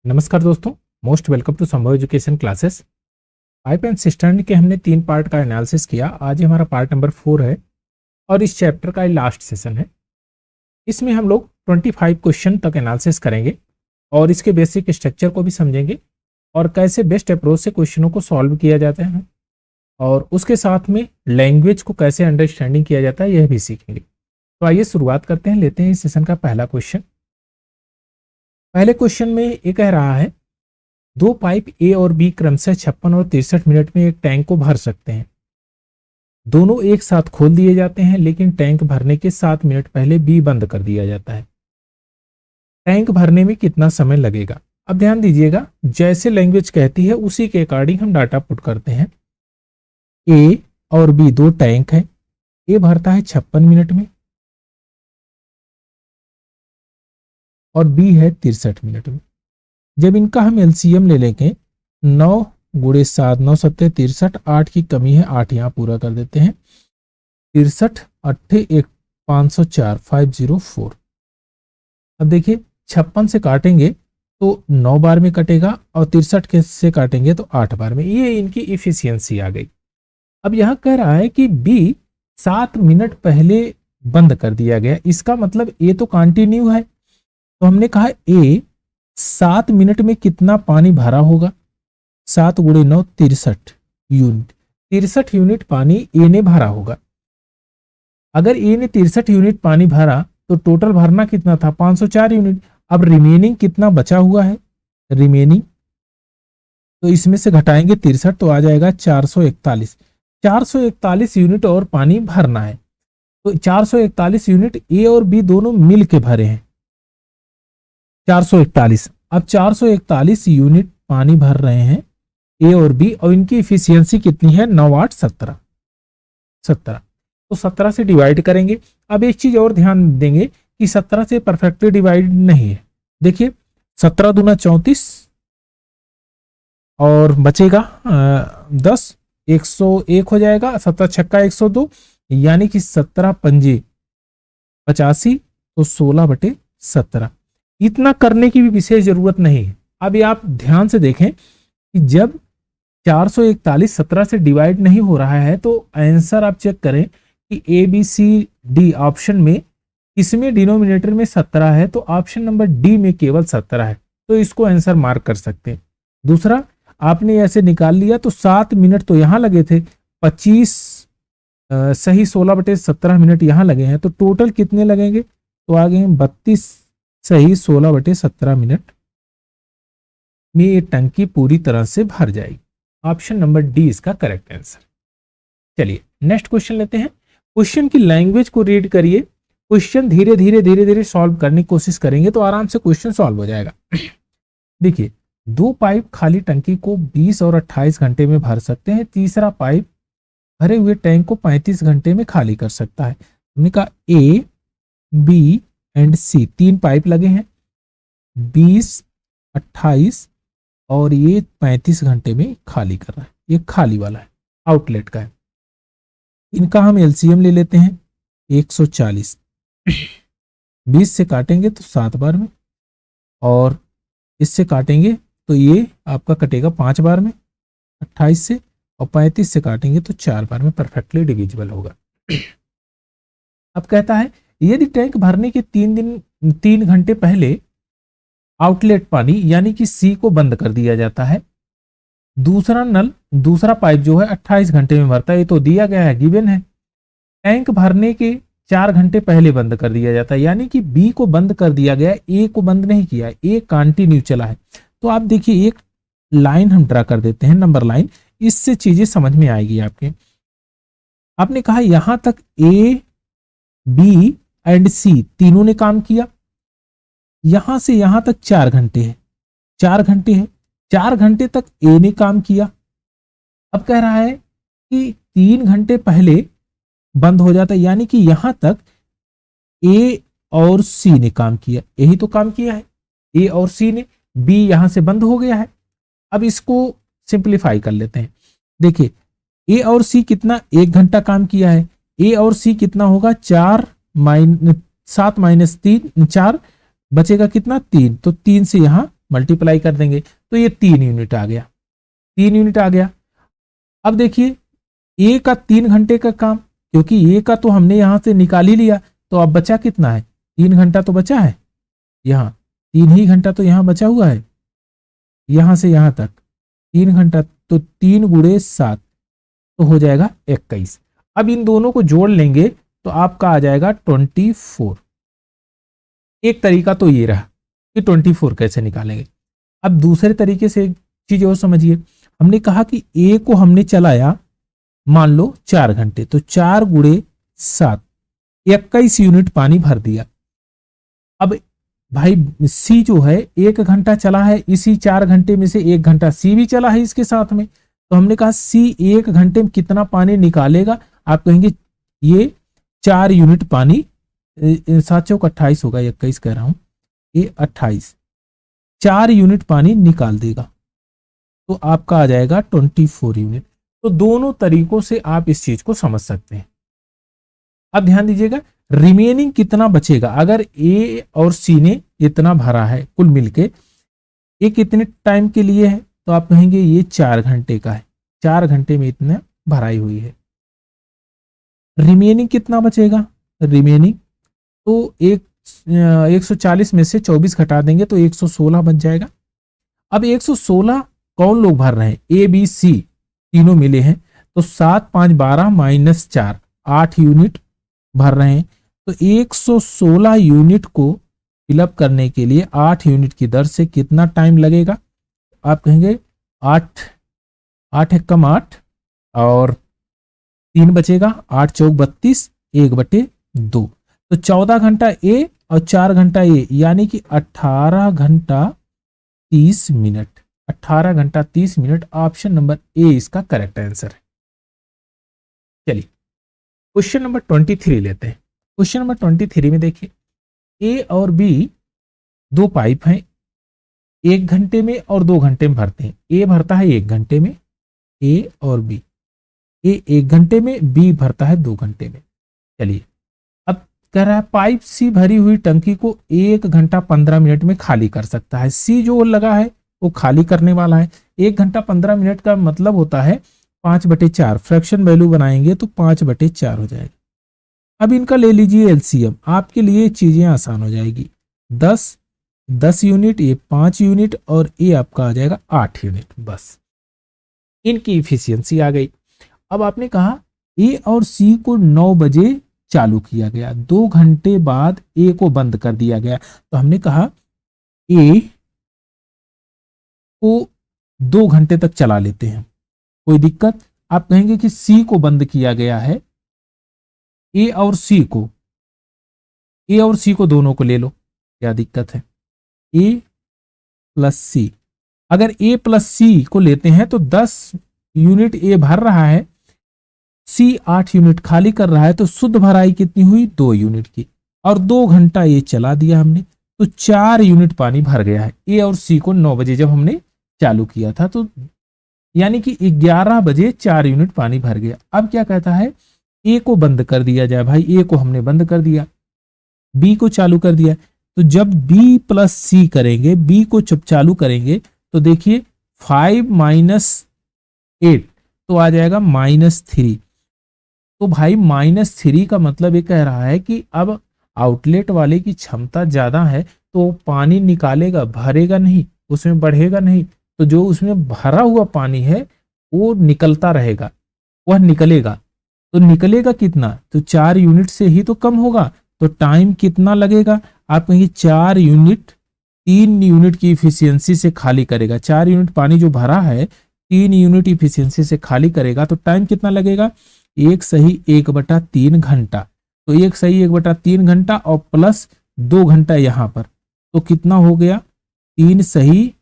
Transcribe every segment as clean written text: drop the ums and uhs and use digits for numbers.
नमस्कार दोस्तों, most welcome to संभव education classes. Pipe and cistern के हमने 3 पार्ट का एनालिसिस किया। आज हमारा पार्ट नंबर 4 है और इस चैप्टर का लास्ट सेशन है। इसमें हम लोग 25 क्वेश्चन तक एनालिसिस करेंगे और इसके बेसिक स्ट्रक्चर को भी समझेंगे और कैसे बेस्ट अप्रोच से क्वेश्चनों को सॉल्व किया जाता है और उसके साथ में लैंग्वेज को कैसे अंडरस्टैंडिंग किया जाता है यह भी सीखेंगे। तो आइए शुरुआत करते हैं, लेते हैं इस सेशन का पहला क्वेश्चन। पहले क्वेश्चन में ये कह रहा है, 2 पाइप ए और बी क्रमशः 56 और 63 मिनट में एक टैंक को भर सकते हैं। दोनों एक साथ खोल दिए जाते हैं, लेकिन टैंक भरने के 7 मिनट पहले बी बंद कर दिया जाता है। टैंक भरने में कितना समय लगेगा? अब ध्यान दीजिएगा, जैसे लैंग्वेज कहती है उसी के अकॉर्डिंग हम डाटा पुट करते हैं। ए और बी 2 टैंक है। ए भरता है 56 मिनट में और बी है 63 मिनट में। जब इनका हम एलसीएम ले लेंगे, 9 × 7 9 7 63, 8 की कमी है, 8 यहाँ पूरा कर देते हैं। 63 8 1 504 504। अब देखिए 56 से काटेंगे तो 9 बार में कटेगा और 63 से काटेंगे तो 8 बार में। ये इनकी इफिशियंसी आ गई। अब यह कह रहा है कि बी 7 मिनट पहले बंद कर दिया गया, इसका मतलब ए तो कंटिन्यू है। तो हमने कहा ए 7 मिनट में कितना पानी भरा होगा? 7 × 9 63 यूनिट। 63 यूनिट पानी ए ने भरा होगा। अगर ए ने 63 यूनिट पानी भरा तो टोटल भरना कितना था? 504 यूनिट। अब रिमेनिंग कितना बचा हुआ है? रिमेनिंग तो इसमें से घटाएंगे 63 तो आ जाएगा 441। 441 यूनिट और पानी भरना है। तो 441 यूनिट ए और बी दोनों मिल के भरे हैं। 441। अब 441 यूनिट पानी भर रहे हैं ए और बी, और इनकी इफिशियंसी कितनी है? 9 8 17। तो 17 से डिवाइड करेंगे। अब एक चीज और ध्यान देंगे कि 17 से परफेक्टली डिवाइड नहीं है। देखिए 17 दूना 34 और बचेगा 10, 101 हो जाएगा। 17 छक्का 102, यानी कि 17 पंजे 85, तो 16/17। इतना करने की भी विशेष जरूरत नहीं है। अभी आप ध्यान से देखें कि जब 441 17 से डिवाइड नहीं हो रहा है तो आंसर आप चेक करें कि A B C D option में किसमें डिनोमिनेटर में 17 है, तो ऑप्शन नंबर डी में केवल 17 है, तो इसको आंसर मार्क कर सकते हैं। दूसरा, आपने ऐसे निकाल लिया तो 7 मिनट तो यहां लगे थे, 25 सही 16/17 मिनट यहां लगे हैं, तो टोटल कितने लगेंगे? तो आ गए 32 सही 16/17 मिनट में ये टंकी पूरी तरह से भर जाएगी। ऑप्शन नंबर डी इसका करेक्ट आंसर। चलिए नेक्स्ट क्वेश्चन लेते हैं। क्वेश्चन की लैंग्वेज को रीड करिए। क्वेश्चन धीरे धीरे सॉल्व करने की कोशिश करेंगे तो आराम से क्वेश्चन सॉल्व हो जाएगा। देखिए 2 पाइप खाली टंकी को 20 और 28 घंटे में भर सकते हैं। तीसरा पाइप भरे हुए टैंक को 35 घंटे में खाली कर सकता है। हमने कहा A B and C 3 pipe लगे हैं, 20 28 और ये 35 घंटे में खाली कर रहा है। ये खाली वाला है, आउटलेट का है। इनका हम एलसीएम ले लेते हैं 140। 20 से काटेंगे तो 7 बार में और इससे काटेंगे तो ये आपका कटेगा 5 बार में 28 से, और 35 से काटेंगे तो 4 बार में परफेक्टली डिविजिबल होगा। अब कहता है यदि टैंक भरने के 3 घंटे पहले आउटलेट पानी यानी कि सी को बंद कर दिया जाता है, दूसरा पाइप जो है 28 घंटे में भरता है, ये तो दिया गया है, गिवन है। टैंक भरने के 4 घंटे पहले बंद कर दिया जाता है, यानी कि बी को बंद कर दिया गया, ए को बंद नहीं किया, ए कंटिन्यू चला है। तो आप देखिए एक लाइन हम ड्रा कर देते हैं, नंबर लाइन, इससे चीजें समझ में आएगी आपके। आपने कहा यहां तक ए बी एंड सी तीनों ने काम किया, यहां से यहां तक 4 घंटे है, 4 घंटे है, 4 घंटे तक ए ने काम किया। अब कह रहा है कि 3 घंटे पहले बंद हो जाता है, यानी कि यहां तक ए और सी ने काम किया, यही तो काम किया है ए और सी ने। बी यहां से बंद हो गया है। अब इसको सिंप्लीफाई कर लेते हैं। देखिए ए और सी कितना, 1 घंटा काम किया है। ए और सी कितना होगा? 7 - 3 4 बचेगा कितना? 3, तो 3 से यहां मल्टीप्लाई कर देंगे तो ये 3 यूनिट आ गया, 3 यूनिट आ गया। अब देखिए ए का 3 घंटे का काम, क्योंकि ए का तो हमने यहां से निकाल ही लिया, तो अब बचा कितना है, 3 घंटा तो बचा है, यहाँ 3 ही घंटा तो यहाँ बचा हुआ है, यहां से यहां तक 3 घंटा, तो 3 गुणे 7 तो हो जाएगा 21। अब इन दोनों को जोड़ लेंगे तो आपका आ जाएगा 24। एक तरीका तो ये रहा कि 24 कैसे निकालेंगे। अब दूसरे तरीके से एक चीज और समझिए, हमने कहा कि ए को हमने चलाया मान लो 4 घंटे, तो 4 गुणे 7 21 यूनिट पानी भर दिया। अब भाई सी जो है 1 घंटा चला है, इसी 4 घंटे में से 1 घंटा सी भी चला है इसके साथ में, तो हमने कहा सी 1 घंटे में कितना पानी निकालेगा, आप कहेंगे ये 4 यूनिट पानी, 7 चौक 28 होगा, 21 कह रहा हूं, ये 28 4 यूनिट पानी निकाल देगा, तो आपका आ जाएगा 24 यूनिट। तो दोनों तरीकों से आप इस चीज को समझ सकते हैं। अब ध्यान दीजिएगा रिमेनिंग कितना बचेगा, अगर ए और सी ने इतना भरा है कुल मिलके, ये कितने टाइम के लिए है, तो आप कहेंगे ये 4 घंटे का है, 4 घंटे में इतना भराई हुई है। रिमेनिंग कितना बचेगा, रिमेनिंग तो 140 में से 24 घटा देंगे तो 116 बच जाएगा। अब 116 कौन लोग भर रहे हैं, ए बी सी तीनों मिले हैं, तो 7 5 12 माइनस 4 8 यूनिट भर रहे हैं, तो 116 यूनिट को फिलअप करने के लिए 8 यूनिट की दर से कितना टाइम लगेगा, आप कहेंगे 8 एकम 8 और 3 बचेगा, 8 चौक 32 1/2, तो 14 घंटा ए और 4 घंटा ए, यानी कि 18 घंटा 30 मिनट, 18 घंटा 30 मिनट। ऑप्शन नंबर ए इसका करेक्ट आंसर है। चलिए क्वेश्चन नंबर 23 लेते हैं। क्वेश्चन नंबर 23 में देखिए ए और बी दो पाइप हैं, 1 घंटे में और 2 घंटे में भरते हैं। ए भरता है 1 घंटे में, ए और बी, ए 1 घंटे में, बी भरता है 2 घंटे में। चलिए अब कह रहा है पाइप सी भरी हुई टंकी को 1 घंटा 15 मिनट में खाली कर सकता है। सी जो लगा है वो खाली करने वाला है। 1 घंटा 15 मिनट का मतलब होता है 5/4, फ्रैक्शन वैल्यू बनाएंगे तो 5/4 हो जाएगा। अब इनका ले लीजिए एलसीएम, आपके लिए चीजें आसान हो जाएगी। 10 यूनिट, ये 5 यूनिट और ये आपका आ जाएगा 8 यूनिट, बस इनकी इफिशियंसी आ गई। अब आपने कहा ए और सी को 9 बजे चालू किया गया, 2 घंटे बाद ए को बंद कर दिया गया, तो हमने कहा ए को 2 घंटे तक चला लेते हैं, कोई दिक्कत। आप कहेंगे कि सी को बंद किया गया है, ए और सी को दोनों को ले लो, क्या दिक्कत है। ए प्लस सी, अगर ए प्लस सी को लेते हैं तो 10 यूनिट ए भर रहा है, सी 8 यूनिट खाली कर रहा है, तो शुद्ध भराई कितनी हुई 2 यूनिट की, और 2 घंटा ये चला दिया हमने, तो 4 यूनिट पानी भर गया है। ए और सी को 9 बजे जब हमने चालू किया था, तो यानी कि 11 बजे 4 यूनिट पानी भर गया। अब क्या कहता है ए को बंद कर दिया जाए, भाई ए को हमने बंद कर दिया, बी को चालू कर दिया, तो जब बी प्लस सी करेंगे, बी को जब चालू करेंगे तो देखिए 5 - 8 तो आ जाएगा -3, तो भाई -3 का मतलब ये कह रहा है कि अब आउटलेट वाले की क्षमता ज्यादा है, तो पानी निकालेगा, भरेगा नहीं, उसमें बढ़ेगा नहीं, तो जो उसमें भरा हुआ पानी है वो निकलता रहेगा, वह निकलेगा, तो निकलेगा कितना, तो 4 यूनिट से ही तो कम होगा, तो टाइम कितना लगेगा, आप कहेंगे 4 यूनिट 3 यूनिट की इफिशियंसी से खाली करेगा। 4 यूनिट पानी जो भरा है 3 यूनिट इफिशियंसी से खाली करेगा, तो टाइम कितना लगेगा, 1 सही 1/3 घंटा, तो 1 सही 1/3 घंटा और प्लस 2 घंटा यहां पर, तो कितना हो गया 3 सही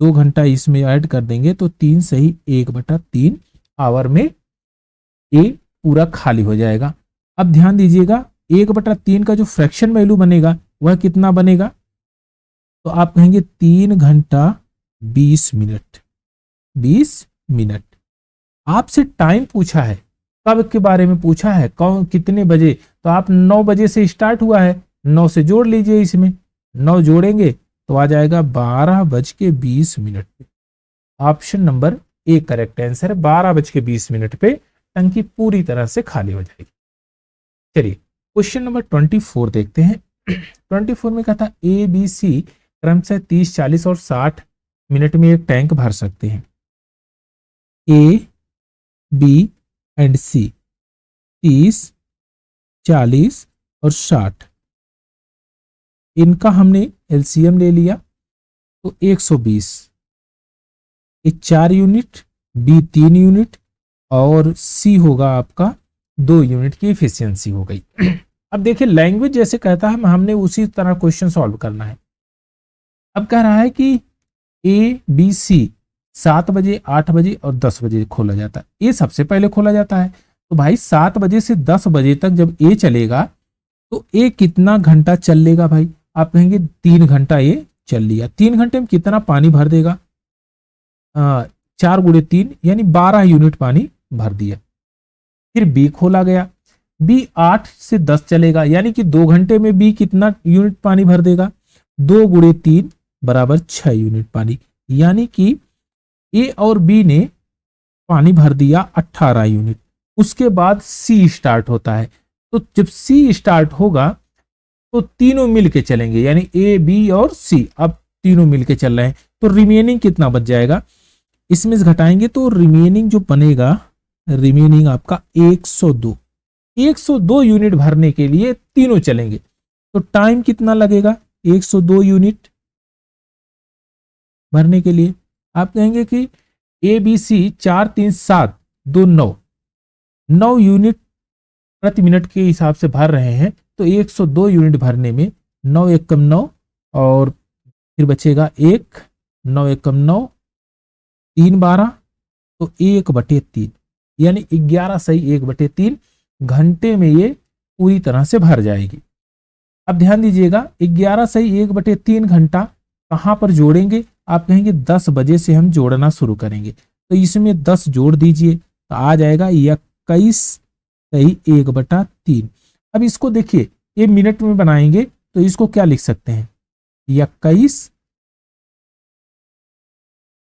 2 घंटा इसमें ऐड कर देंगे तो 3 सही 1/3 आवर में ए पूरा खाली हो जाएगा। अब ध्यान दीजिएगा 1/3 का जो फ्रैक्शन वैल्यू बनेगा वह कितना बनेगा, तो आप कहेंगे 3 घंटा 20 मिनट। 20 मिनट आपसे टाइम पूछा है, कब के बारे में पूछा है, कौन कितने बजे, तो आप 9 बजे से स्टार्ट हुआ है, 9 से जोड़ लीजिए इसमें, 9 जोड़ेंगे तो आ जाएगा 12:20 पे। Option number A correct answer है। 12:20 पे टंकी पूरी तरह से खाली हो जाएगी। चलिए क्वेश्चन नंबर 24 देखते हैं। 24 में कहता ए बी सी क्रमशः 30, 40 और 60 मिनट में एक टैंक भर सकते हैं। ए बी एंड सी 30, 40 और 60, इनका हमने एलसीएम ले लिया तो 120। ए 4 यूनिट, बी 3 यूनिट और सी होगा आपका 2 यूनिट की इफिशियंसी हो गई। अब देखिए लैंग्वेज जैसे कहता है हमने उसी तरह क्वेश्चन सॉल्व करना है। अब कह रहा है कि ए बी सी 7 बजे, 8 बजे और 10 बजे खोला जाता है। ए सबसे पहले खोला जाता है तो भाई 7 बजे से 10 बजे तक जब ए चलेगा तो ए कितना घंटा चल लेगा भाई? आप कहेंगे 3 घंटा ये चल लिया। 3 घंटे में कितना पानी भर देगा? 4 × 3 यानी 12 यूनिट पानी भर दिया। फिर बी खोला गया, बी 8 से 10 चलेगा यानी कि 2 घंटे में बी कितना यूनिट पानी भर देगा? 2 × 3 = 6 यूनिट पानी, यानी कि ए और बी ने पानी भर दिया 18 यूनिट। उसके बाद सी स्टार्ट होता है, तो जब सी स्टार्ट होगा तो तीनों मिलके चलेंगे, यानी ए बी और सी अब तीनों मिलके चल रहे हैं, तो रिमेनिंग कितना बच जाएगा? इसमें से घटाएंगे तो रिमेनिंग जो बनेगा, रिमेनिंग आपका 102। 102 यूनिट भरने के लिए तीनों चलेंगे, तो टाइम कितना लगेगा 102 यूनिट भरने के लिए? आप कहेंगे कि ए बी सी 4 3 7 2 9 यूनिट प्रति मिनट के हिसाब से भर रहे हैं, तो 102 यूनिट भरने में 9 एकम 9 और फिर बचेगा 1, 9 एकम 9, 3 12, तो 1/3 यानी 11 सही 1/3 घंटे में ये पूरी तरह से भर जाएगी। अब ध्यान दीजिएगा 11 सही 1/3 घंटा कहां पर जोड़ेंगे? आप कहेंगे 10 बजे से हम जोड़ना शुरू करेंगे, तो इसमें 10 जोड़ दीजिए तो आ जाएगा 21 सही 1/3। अब इसको देखिए ये मिनट में बनाएंगे तो इसको क्या लिख सकते हैं? 21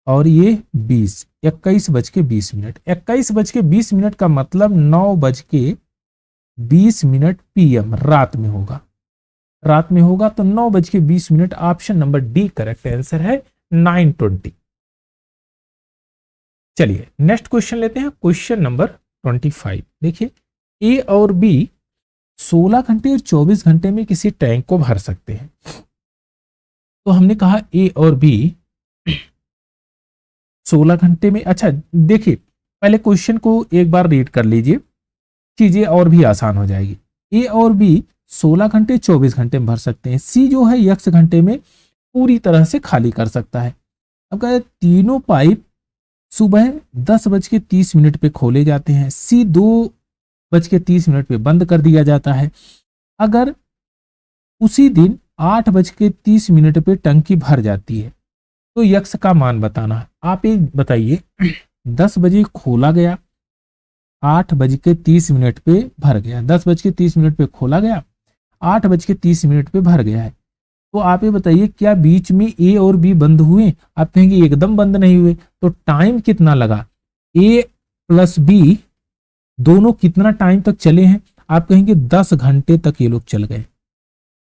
और ये 20, 21:20। 21:20 का मतलब 9:20 PM रात में होगा। रात में होगा तो 9:20। Option number D correct answer है 9:20। चलिए नेक्स्ट क्वेश्चन लेते हैं, क्वेश्चन नंबर 25। देखिए ए और बी 16 घंटे और 24 घंटे में किसी टैंक को भर सकते हैं। तो हमने कहा ए और बी 16 घंटे में, अच्छा देखिए पहले क्वेश्चन को एक बार रीड कर लीजिए, चीजें और भी आसान हो जाएगी। ए और बी 16 घंटे 24 घंटे में भर सकते हैं। सी जो है x घंटे में पूरी तरह से खाली कर सकता है। अब कहते तीनों पाइप सुबह 10:30 पे खोले जाते हैं, सी 2:30 पे बंद कर दिया जाता है। अगर उसी दिन 8:30 पे टंकी भर जाती है तो यक्स का मान बताना है। आप एक बताइए 10 बजे खोला गया, 8:30 पे भर गया, 10:30 पे खोला गया, 8:30 पे भर गया है, तो आप ये बताइए क्या बीच में ए और बी बंद हुए? आप कहेंगे एकदम बंद नहीं हुए, तो टाइम कितना लगा? ए प्लस बी दोनों कितना टाइम तक चले हैं? आप कहेंगे 10 घंटे तक ये लोग चल गए,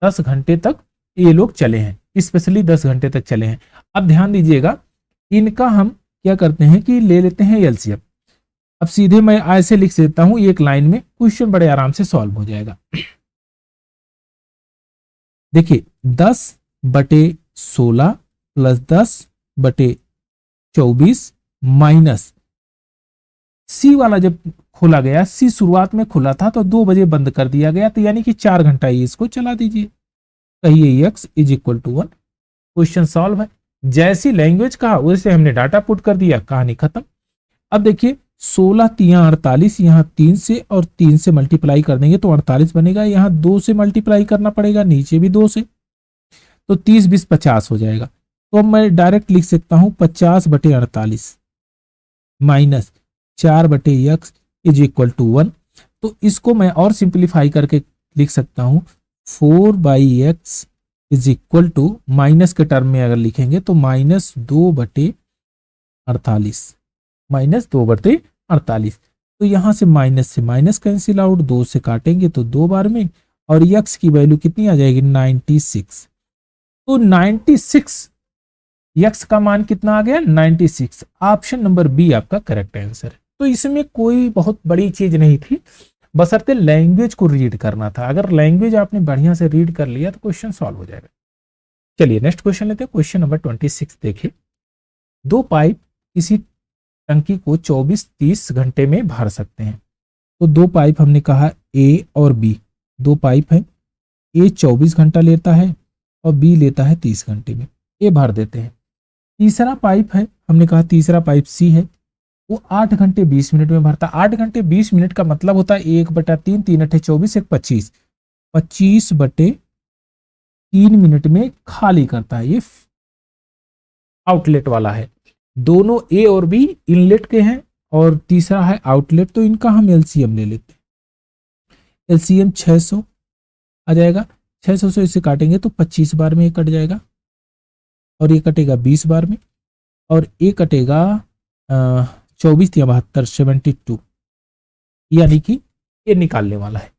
10 घंटे तक ये लोग चले हैं, स्पेशली 10 घंटे तक चले हैं। अब ध्यान दीजिएगा इनका हम क्या करते हैं कि ले लेते हैं एलसीएम। अब सीधे मैं ऐसे लिख देता हूं एक लाइन में, क्वेश्चन बड़े आराम से सॉल्व हो जाएगा। देखिए 10/16 प्लस 10/24 माइनस सी वाला जब खोला गया, सी शुरुआत में खुला था तो 2 बजे बंद कर दिया गया, तो यानी कि 4 घंटा ही इसको चला दीजिए। कहिए x = 1। क्वेश्चन सॉल्व है। जैसी लैंग्वेज कहा वैसे हमने डाटा पुट कर दिया, कहानी खत्म। अब देखिए 16 3 48, यहाँ 3 से और 3 से मल्टीप्लाई कर देंगे तो 48 बनेगा, यहाँ 2 से मल्टीप्लाई करना पड़ेगा, नीचे भी 2 से, तो 30 20 50 हो जाएगा। तो अब मैं डायरेक्ट लिख सकता हूं 50/48 माइनस 4/x = 1। तो इसको मैं और सिंप्लीफाई करके लिख सकता हूं 4/x is equal to, minus के टर्म में अगर लिखेंगे तो -2/48, -2/48। तो यहां से माइनस कैंसिल आउट, 2 से काटेंगे तो 2 बार में, और यक्स की वैल्यू कितनी आ जाएगी 96। तो 96 यक्स का मान कितना आ गया 96। ऑप्शन नंबर बी आपका करेक्ट आंसर है। तो इसमें कोई बहुत बड़ी चीज नहीं थी, बशर्ते लैंग्वेज को रीड करना था। अगर लैंग्वेज आपने बढ़िया से रीड कर लिया तो क्वेश्चन सॉल्व हो जाएगा। चलिए नेक्स्ट क्वेश्चन लेते हैं। क्वेश्चन नंबर 26 देखिए, दो पाइप किसी टंकी को 24-30 घंटे में भर सकते हैं। तो दो पाइप हमने कहा ए और बी, दो पाइप है, ए 24 घंटा लेता है और बी लेता है 30 घंटे में, ए भर देते हैं। तीसरा पाइप है, हमने कहा तीसरा पाइप सी है, वो 8 घंटे 20 मिनट में भरता है। 8 घंटे 20 मिनट का मतलब होता है 1/3, 3 × 24 = 25, 25/3 मिनट में खाली करता है। ये आउटलेट वाला है। दोनों ए और बी इनलेट के हैं और तीसरा है आउटलेट, तो इनका हम एलसीएम ले लेते हैं। एलसीएम 600 आ जाएगा। 600 से इसे काटेंगे तो 25 बार में ये कट जाएगा, और ये कटेगा 20 बार में, और ये कटेगा 24 या 72, 72, यानी कि ये निकालने वाला है,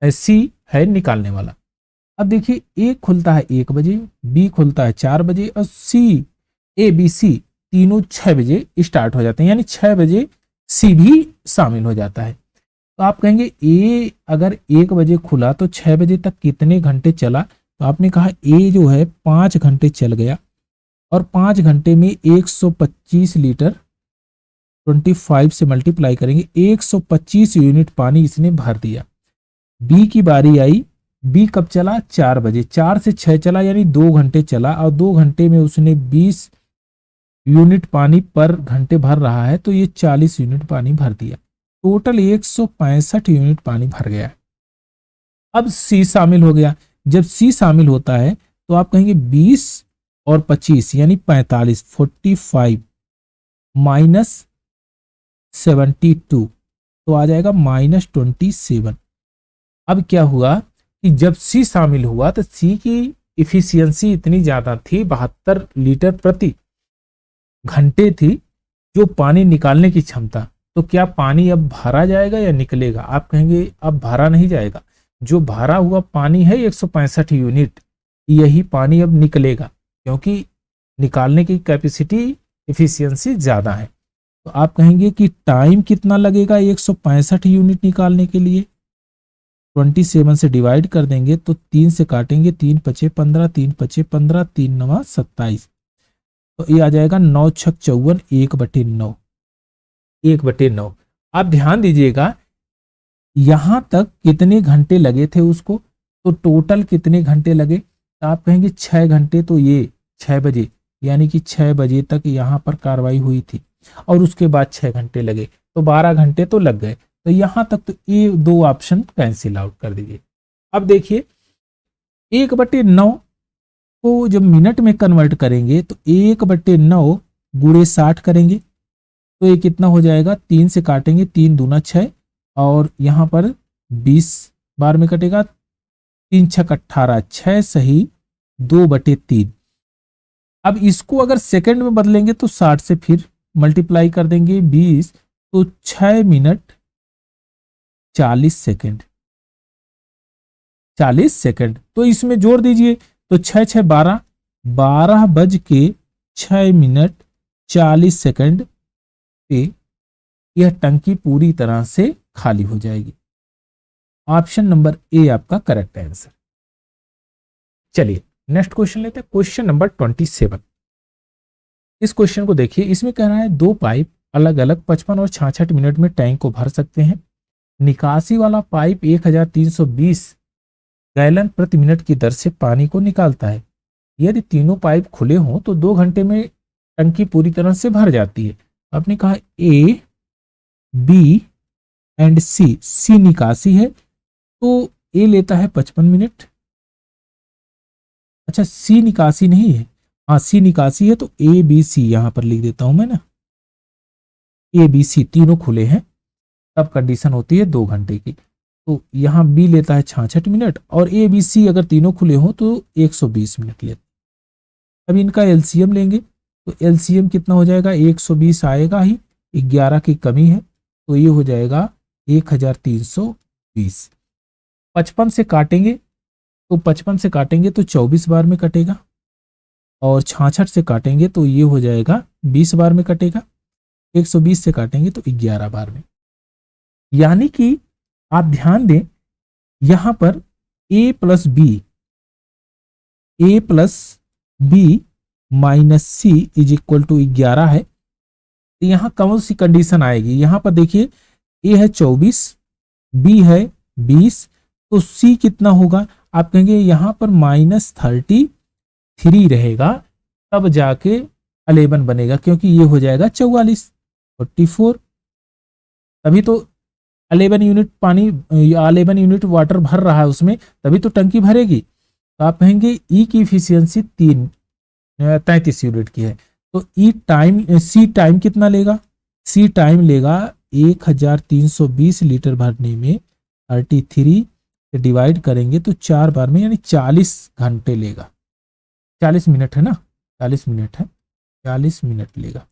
सी है निकालने वाला। अब देखिए ए खुलता है 1 बजे, बी खुलता है 4 बजे, और सी, ए बी सी तीनों 6 बजे स्टार्ट हो जाते हैं, यानी 6 बजे सी भी शामिल हो जाता है। तो आप कहेंगे ए अगर 1 बजे खुला तो 6 बजे तक कितने घंटे चला? तो आपने कहा ए जो है 5 घंटे चल गया, और 5 घंटे में 125 लीटर 25 से मल्टीप्लाई करेंगे, 125 यूनिट पानी इसने भर दिया। बी की बारी आई, बी कब चला 4 बजे, 4 से 6 चला यानी 2 घंटे चला, और 2 घंटे में उसने 20 यूनिट पानी पर घंटे भर रहा है, तो ये 40 यूनिट पानी भर दिया। टोटल 165 यूनिट पानी भर गया। अब सी शामिल हो गया। जब सी शामिल होता है तो आप कहेंगे 20 और 25 यानी 45, 45 माइनस 72, तो आ जाएगा -27। अब क्या हुआ कि जब सी शामिल हुआ तो सी की इफिशियंसी इतनी ज्यादा थी, 72 लीटर प्रति घंटे थी जो पानी निकालने की क्षमता। तो क्या पानी अब भरा जाएगा या निकलेगा? आप कहेंगे अब भरा नहीं जाएगा। जो भरा हुआ पानी है 165 यूनिट, यही पानी अब निकलेगा, क्योंकि निकालने की कैपेसिटी इफिशियंसी ज्यादा है। तो आप कहेंगे कि टाइम कितना लगेगा 165 यूनिट निकालने के लिए? 27 से डिवाइड कर देंगे तो 3 से काटेंगे, 3 × 5 = 15, 3 × 5 = 15, 3 × 9 = 27, तो ये आ जाएगा 9 × 6 = 54, 1/9, 1/9। आप ध्यान दीजिएगा यहां तक कितने घंटे लगे थे उसको, तो टोटल कितने घंटे लगे? तो आप कहेंगे 6 घंटे, तो ये 6 बजे यानी कि 6 बजे तक यहां पर कार्रवाई हुई थी, और उसके बाद 6 घंटे लगे, तो 12 घंटे तो लग गए। तो यहां तक तो ये दो ऑप्शन कैंसिल आउट कर दीजिए। अब देखिए 1/9 को जब मिनट में कन्वर्ट करेंगे तो 1/9 × 60 करेंगे, तो ये कितना हो जाएगा? 3 से काटेंगे, 3 दूना 6, और यहां पर 20 बार में कटेगा, 3 × 6 = 18, 6 सही 2/3। अब इसको अगर सेकंड में बदलेंगे तो 60 से फिर मल्टीप्लाई कर देंगे 20, तो 6 मिनट 40 सेकंड, 40 सेकंड। तो इसमें जोड़ दीजिए, तो 6 × 6 = 12, 12:06 40 सेकंड पे यह टंकी पूरी तरह से खाली हो जाएगी। ऑप्शन नंबर ए आपका करेक्ट आंसर। चलिए नेक्स्ट क्वेश्चन लेते हैं। Question number 27। इस क्वेश्चन को देखिए, इसमें कह रहा है दो पाइप अलग अलग 55 और 66 मिनट में टैंक को भर सकते हैं। निकासी वाला पाइप 1320 गैलन प्रति मिनट की दर से पानी को निकालता है। यदि तीनों पाइप खुले हों तो 2 घंटे में टंकी पूरी तरह से भर जाती है। आपने कहा ए, बी एंड सी, सी निकासी है तो ए लेता है 55 मिनट। अच्छा सी निकासी नहीं है, हाँ सी निकासी है, तो ए बी सी यहां पर लिख देता हूं मैं ना, ए बी सी तीनों खुले हैं, तब कंडीशन होती है 2 घंटे की। तो यहाँ बी लेता है 66 मिनट और ए बी सी अगर तीनों खुले हों तो 120 मिनट लेते। अब इनका एलसीएम लेंगे तो एलसीएम कितना हो जाएगा, 120 आएगा ही, 11 की कमी है तो ये हो जाएगा 1320। 55 से काटेंगे तो 55 से काटेंगे तो 24 बार में कटेगा और 66 से काटेंगे तो ये हो जाएगा 20 बार में कटेगा। 120 से काटेंगे तो 11 बार में। यानी कि आप ध्यान दें यहां पर a plus B minus C is equal to 11 है। तो यहां कौन सी कंडीशन आएगी, यहां पर देखिए a है 24, b है 20, तो c कितना होगा, आप कहेंगे यहां पर -33 रहेगा तब जाके 11 बनेगा, क्योंकि ये हो जाएगा 44 तभी तो 11 यूनिट पानी या 11 यूनिट वाटर भर रहा है उसमें, तभी तो टंकी भरेगी। तो आप कहेंगे ई की इफिशियंसी 33 यूनिट की है, तो सी टाइम कितना लेगा, सी टाइम लेगा 1320 लीटर भरने में 33 से डिवाइड करेंगे तो 4 बार में, यानी 40 घंटे लेगा। 40 मिनट है ना, 40 मिनट है, 40 मिनट लेगा,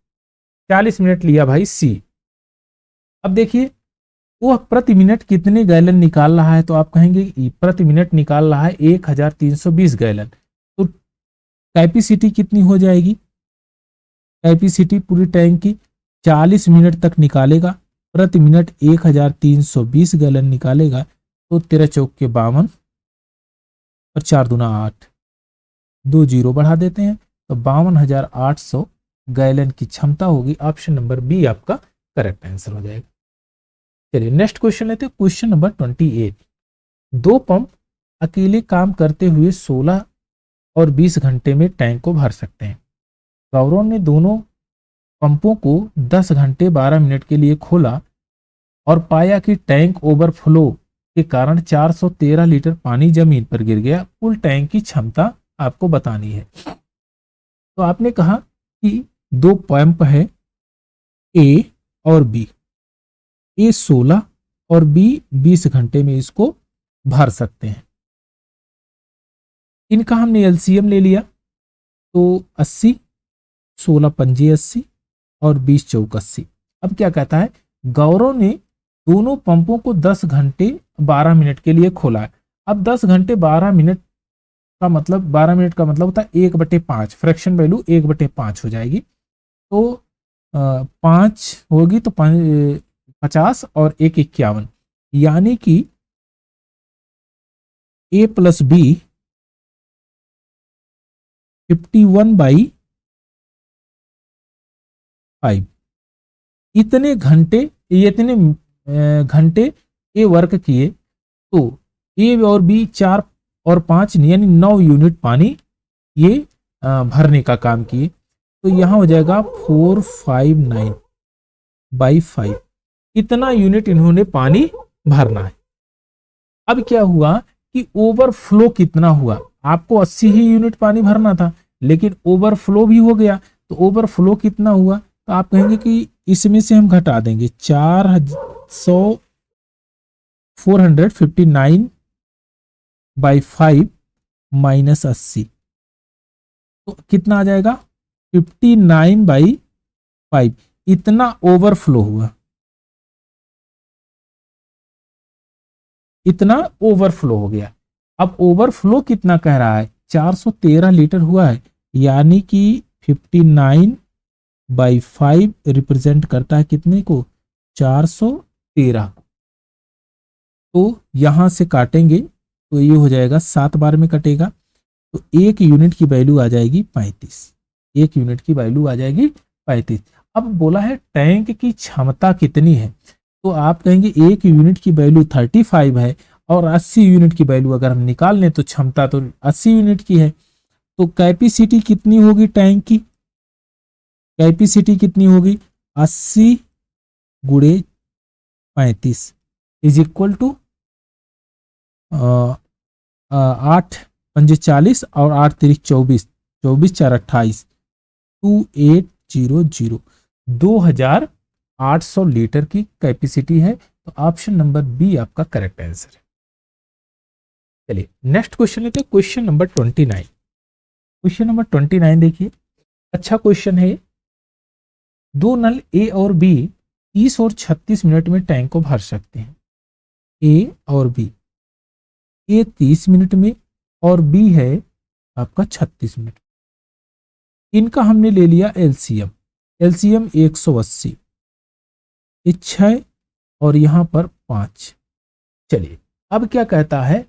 40 मिनट लिया भाई सी। अब देखिए वह प्रति मिनट कितने गैलन निकाल रहा है, तो आप कहेंगे प्रति मिनट निकाल रहा है 1320 गैलन, तो कैपेसिटी कितनी हो जाएगी, कैपेसिटी पूरी टैंक की 40 मिनट तक निकालेगा, प्रति मिनट 1320 गैलन निकालेगा, तो 13 चौक के 52 और 4 दूना 8, 2 जीरो बढ़ा देते हैं तो 52,800 गैलन की क्षमता होगी। ऑप्शन नंबर बी आपका करेक्ट आंसर हो जाएगा। चलिए नेक्स्ट क्वेश्चन लेते हैं, क्वेश्चन नंबर 28। दो पंप अकेले काम करते हुए 16 और 20 घंटे में टैंक को भर सकते हैं। गौरव ने दोनों पंपों को 10 घंटे 12 मिनट के लिए खोला और पाया कि टैंक ओवरफ्लो के कारण 413 लीटर पानी जमीन पर गिर गया। कुल टैंक की क्षमता आपको बतानी है। तो आपने कहा कि दो पंप है ए और बी, ए 16 और बी 20 घंटे में इसको भर सकते हैं। इनका हमने एलसीएम ले लिया तो 80, 16 पंजे 80 और 20 चौक 80। अब क्या कहता है, गौरव ने दोनों पंपों को 10 घंटे 12 मिनट के लिए खोला है। अब 10 घंटे 12 मिनट का मतलब 12 मिनट का मतलब होता है 1/5, फ्रैक्शन वैल्यू 1/5 हो जाएगी, तो 5 होगी तो 50 और 1 51, यानी कि ए प्लस बी 51/5 इतने घंटे ए वर्क किए, तो ए और बी 4 और 5 यानी 9 यूनिट पानी ये भरने का काम किए, तो यहां हो जाएगा 459/5, इतना यूनिट इन्होंने पानी भरना है। अब क्या हुआ कि ओवरफ्लो कितना हुआ, आपको 80 ही यूनिट पानी भरना था लेकिन ओवरफ्लो भी हो गया, तो ओवरफ्लो कितना हुआ, तो आप कहेंगे कि इसमें से हम घटा देंगे 459/5 माइनस 80, तो कितना आ जाएगा 59/5, इतना ओवरफ्लो हुआ, इतना ओवरफ्लो हो गया। अब ओवरफ्लो कितना कह रहा है, 413 लीटर हुआ है, यानी कि 59/5 रिप्रेजेंट करता है कितने को, 413। तो यहां से काटेंगे तो ये हो जाएगा 7 बार में कटेगा, तो 1 यूनिट की वैल्यू आ जाएगी 35, 1 यूनिट की वैल्यू आ जाएगी 35। अब बोला है टैंक की क्षमता कितनी है, तो आप कहेंगे 1 यूनिट की वैल्यू 35 है और 80 यूनिट की वैल्यू अगर हम निकाल लें तो क्षमता तो 80 यूनिट की है, तो कैपेसिटी कितनी होगी टैंक की, कैपेसिटी कितनी होगी 80 गुणे 35 इज इक्वल टू 8 पंजे 40 और 8 तिरिक 24, 24 4 28, 2800, 2800 लीटर की कैपेसिटी है। तो ऑप्शन नंबर बी आपका करेक्ट आंसर है। चलिए नेक्स्ट क्वेश्चन लेते हैं, क्वेश्चन नंबर 29। क्वेश्चन नंबर 29 देखिए, अच्छा क्वेश्चन है। दो नल ए और बी 30 और 36 मिनट में टैंक को भर सकते हैं। ए और बी, ए 30 मिनट में और बी है आपका 36 मिनट। इनका हमने ले लिया एलसीएम, एलसीएम 180, ये 6 और यहां पर 5। चलिए अब क्या कहता है,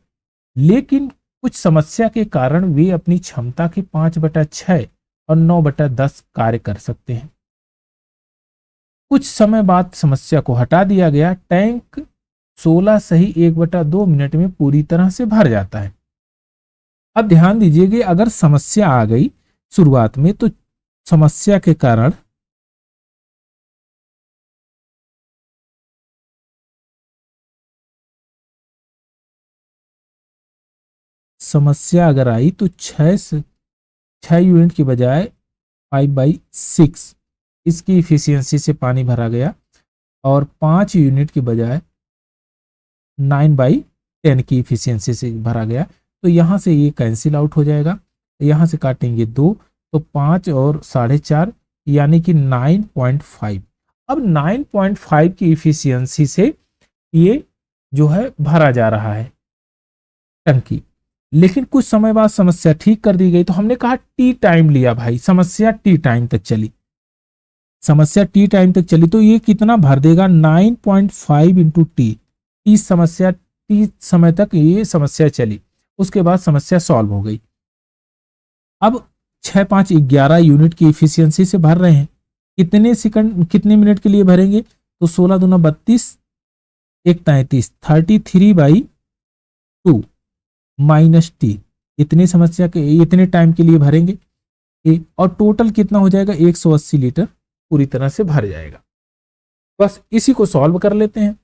लेकिन कुछ समस्या के कारण वे अपनी क्षमता के 5/6 और 9/10 कार्य कर सकते हैं। कुछ समय बाद समस्या को हटा दिया गया, टैंक 16 सही 1/2 मिनट में पूरी तरह से भर जाता है। अब ध्यान दीजिए, अगर समस्या आ गई शुरुआत में तो समस्या के कारण समस्या अगर आई तो 6 यूनिट की बजाय 5/6 इसकी इफिशियंसी से पानी भरा गया और 5 यूनिट की बजाय 9/10 की इफिशियंसी से भरा गया। तो यहां से ये कैंसिल आउट हो जाएगा, यहां से काटेंगे 2 तो 5 और 4.5 यानी कि 9.5। अब 9.5 की इफिशियंसी से ये जो है भरा जा रहा है टंकी। लेकिन कुछ समय बाद समस्या ठीक कर दी गई, तो हमने कहा टी टाइम लिया भाई, समस्या टी टाइम तक चली, समस्या टी टाइम तक चली तो ये कितना भर देगा 9.5 इंटू टी। टी समस्या टी समय तक ये समस्या चली, उसके बाद समस्या सॉल्व हो गई। अब 6 5 11 यूनिट की इफिशियंसी से भर रहे हैं। कितने सेकंड कितने मिनट के लिए भरेंगे, तो 16 दूना 32 1 33 33/2 माइनस टी, इतनी समस्या के इतने टाइम के लिए भरेंगे और टोटल कितना हो जाएगा 180 लीटर पूरी तरह से भर जाएगा। बस इसी को सॉल्व कर लेते हैं।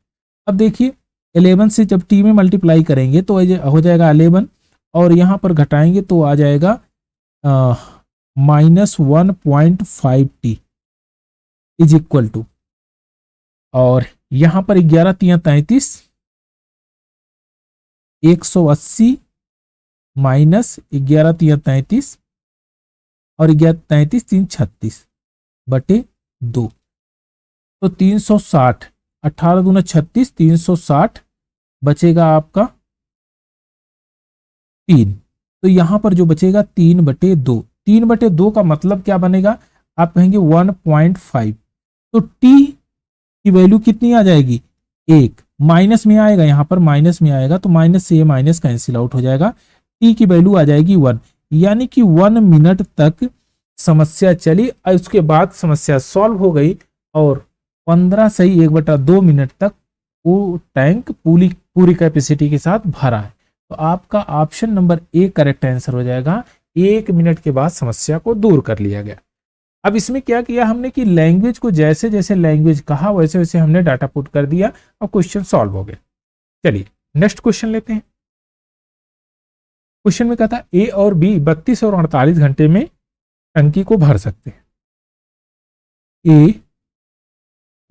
अब देखिए 11 से जब टी में मल्टीप्लाई करेंगे तो हो जाएगा 11 और यहां पर घटाएंगे तो आ जाएगा -1.5 टी इज इक्वल टू, और यहां पर 11 3 33 180 माइनस 11 3 33 और 11 33 3 36/2 तो 360, 18 दूना 36 360 बचेगा आपका 3। तो यहां पर जो बचेगा 3/2, 3/2 का मतलब क्या बनेगा, आप कहेंगे 1.5। तो टी की वैल्यू कितनी आ जाएगी 1, माइनस में आएगा, यहां पर माइनस में आएगा तो माइनस से ये माइनस कैंसिल आउट हो जाएगा, टी की वैल्यू आ जाएगी 1, यानी कि 1 मिनट तक समस्या चली। उसके बाद समस्या सॉल्व हो गई और 15 सही 1/2 मिनट तक वो टैंक पूरी कैपेसिटी के साथ भरा है। तो आपका option number A correct answer हो जाएगा। 1 मिनट के बाद समस्या को दूर कर लिया गया। अब इसमें क्या किया हमने कि लैंग्वेज को जैसे जैसे लैंग्वेज कहा वैसे वैसे हमने डाटा पुट कर दिया और क्वेश्चन सॉल्व हो गया। चलिए नेक्स्ट क्वेश्चन लेते हैं। क्वेश्चन में कहता ए और बी 32 और 48 घंटे में टंकी को भर सकते हैं। ए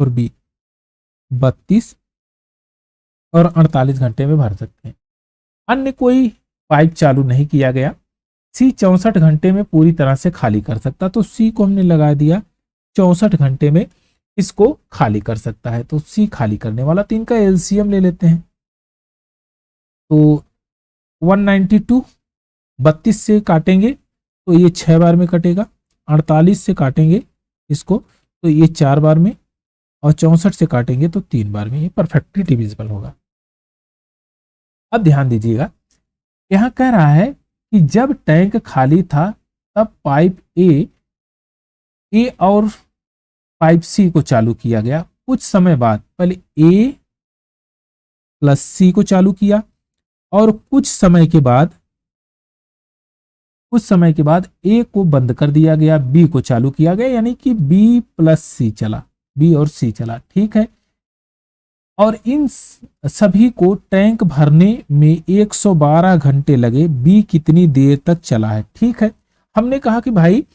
और बी 32 और 48 घंटे में भर सकते हैं। अन्य कोई पाइप चालू नहीं किया गया। सी 64 घंटे में पूरी तरह से खाली कर सकता, तो सी को हमने लगा दिया 64 घंटे में इसको खाली कर सकता है, तो सी खाली करने वाला। तो इनका एलसीएम ले लेते हैं, तो 192 32 से काटेंगे तो ये 6 बार में कटेगा, 48 से काटेंगे इसको तो ये 4 बार में, और 64 से काटेंगे तो 3 बार में, ये परफेक्टली डिविजिबल होगा। अब ध्यान दीजिएगा, यहां कह रहा है कि जब टैंक खाली था तब पाइप ए और पाइप सी को चालू किया गया। कुछ समय बाद पहले ए प्लस सी को चालू किया और कुछ समय के बाद ए को बंद कर दिया गया, बी को चालू किया गया, यानी कि बी प्लस सी चला, बी और सी चला, ठीक है। और इन सभी को टैंक भरने में 112 घंटे लगे। बी कितनी देर तक चला है, ठीक है। हमने कहा कि भाई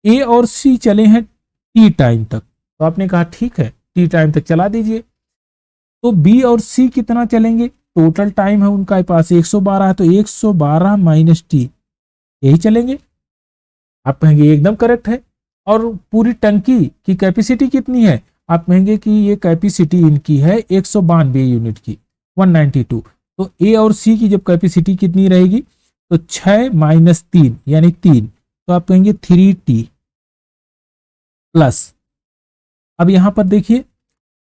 ए और सी चले हैं टी टाइम तक, तो आपने कहा ठीक है टी टाइम तक चला दीजिए। तो बी और सी कितना चलेंगे, टोटल टाइम है उनका पास 112 है, तो 112 माइनस टी यही चलेंगे। आप कहेंगे एकदम करेक्ट है। और पूरी टंकी की कैपेसिटी कितनी है, आप कहेंगे कि ये कैपेसिटी इनकी है 192 यूनिट की, 192। तो ए और सी की जब कैपेसिटी कितनी रहेगी, तो 6 माइनस 3 यानी 3, तो आप कहेंगे 3T प्लस, अब यहां पर देखिए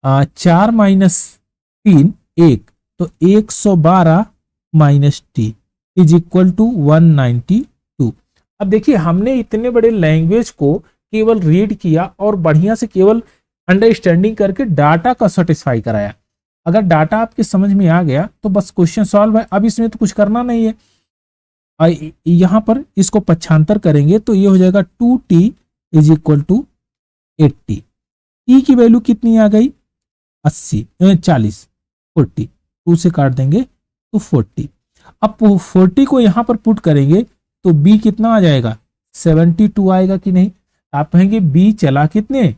4 माइनस 3 1, तो 112 minus T is equal to 192। अब देखिए हमने इतने बड़े लैंग्वेज को केवल रीड किया और बढ़िया से केवल अंडरस्टैंडिंग करके डाटा का सेटिस्फाई कराया। अगर डाटा आपके समझ में आ गया तो बस क्वेश्चन सॉल्व है। अब इसमें तो कुछ करना नहीं है, यहां पर इसको पक्षांतर करेंगे तो ये हो जाएगा 2T is equal to 80। T की वैल्यू कितनी आ गई 80 40, 40 2 से काट देंगे तो 40। अब 40 को यहां पर पुट करेंगे तो बी कितना आ जाएगा 72 आएगा कि नहीं। आप कहेंगे बी चला कितने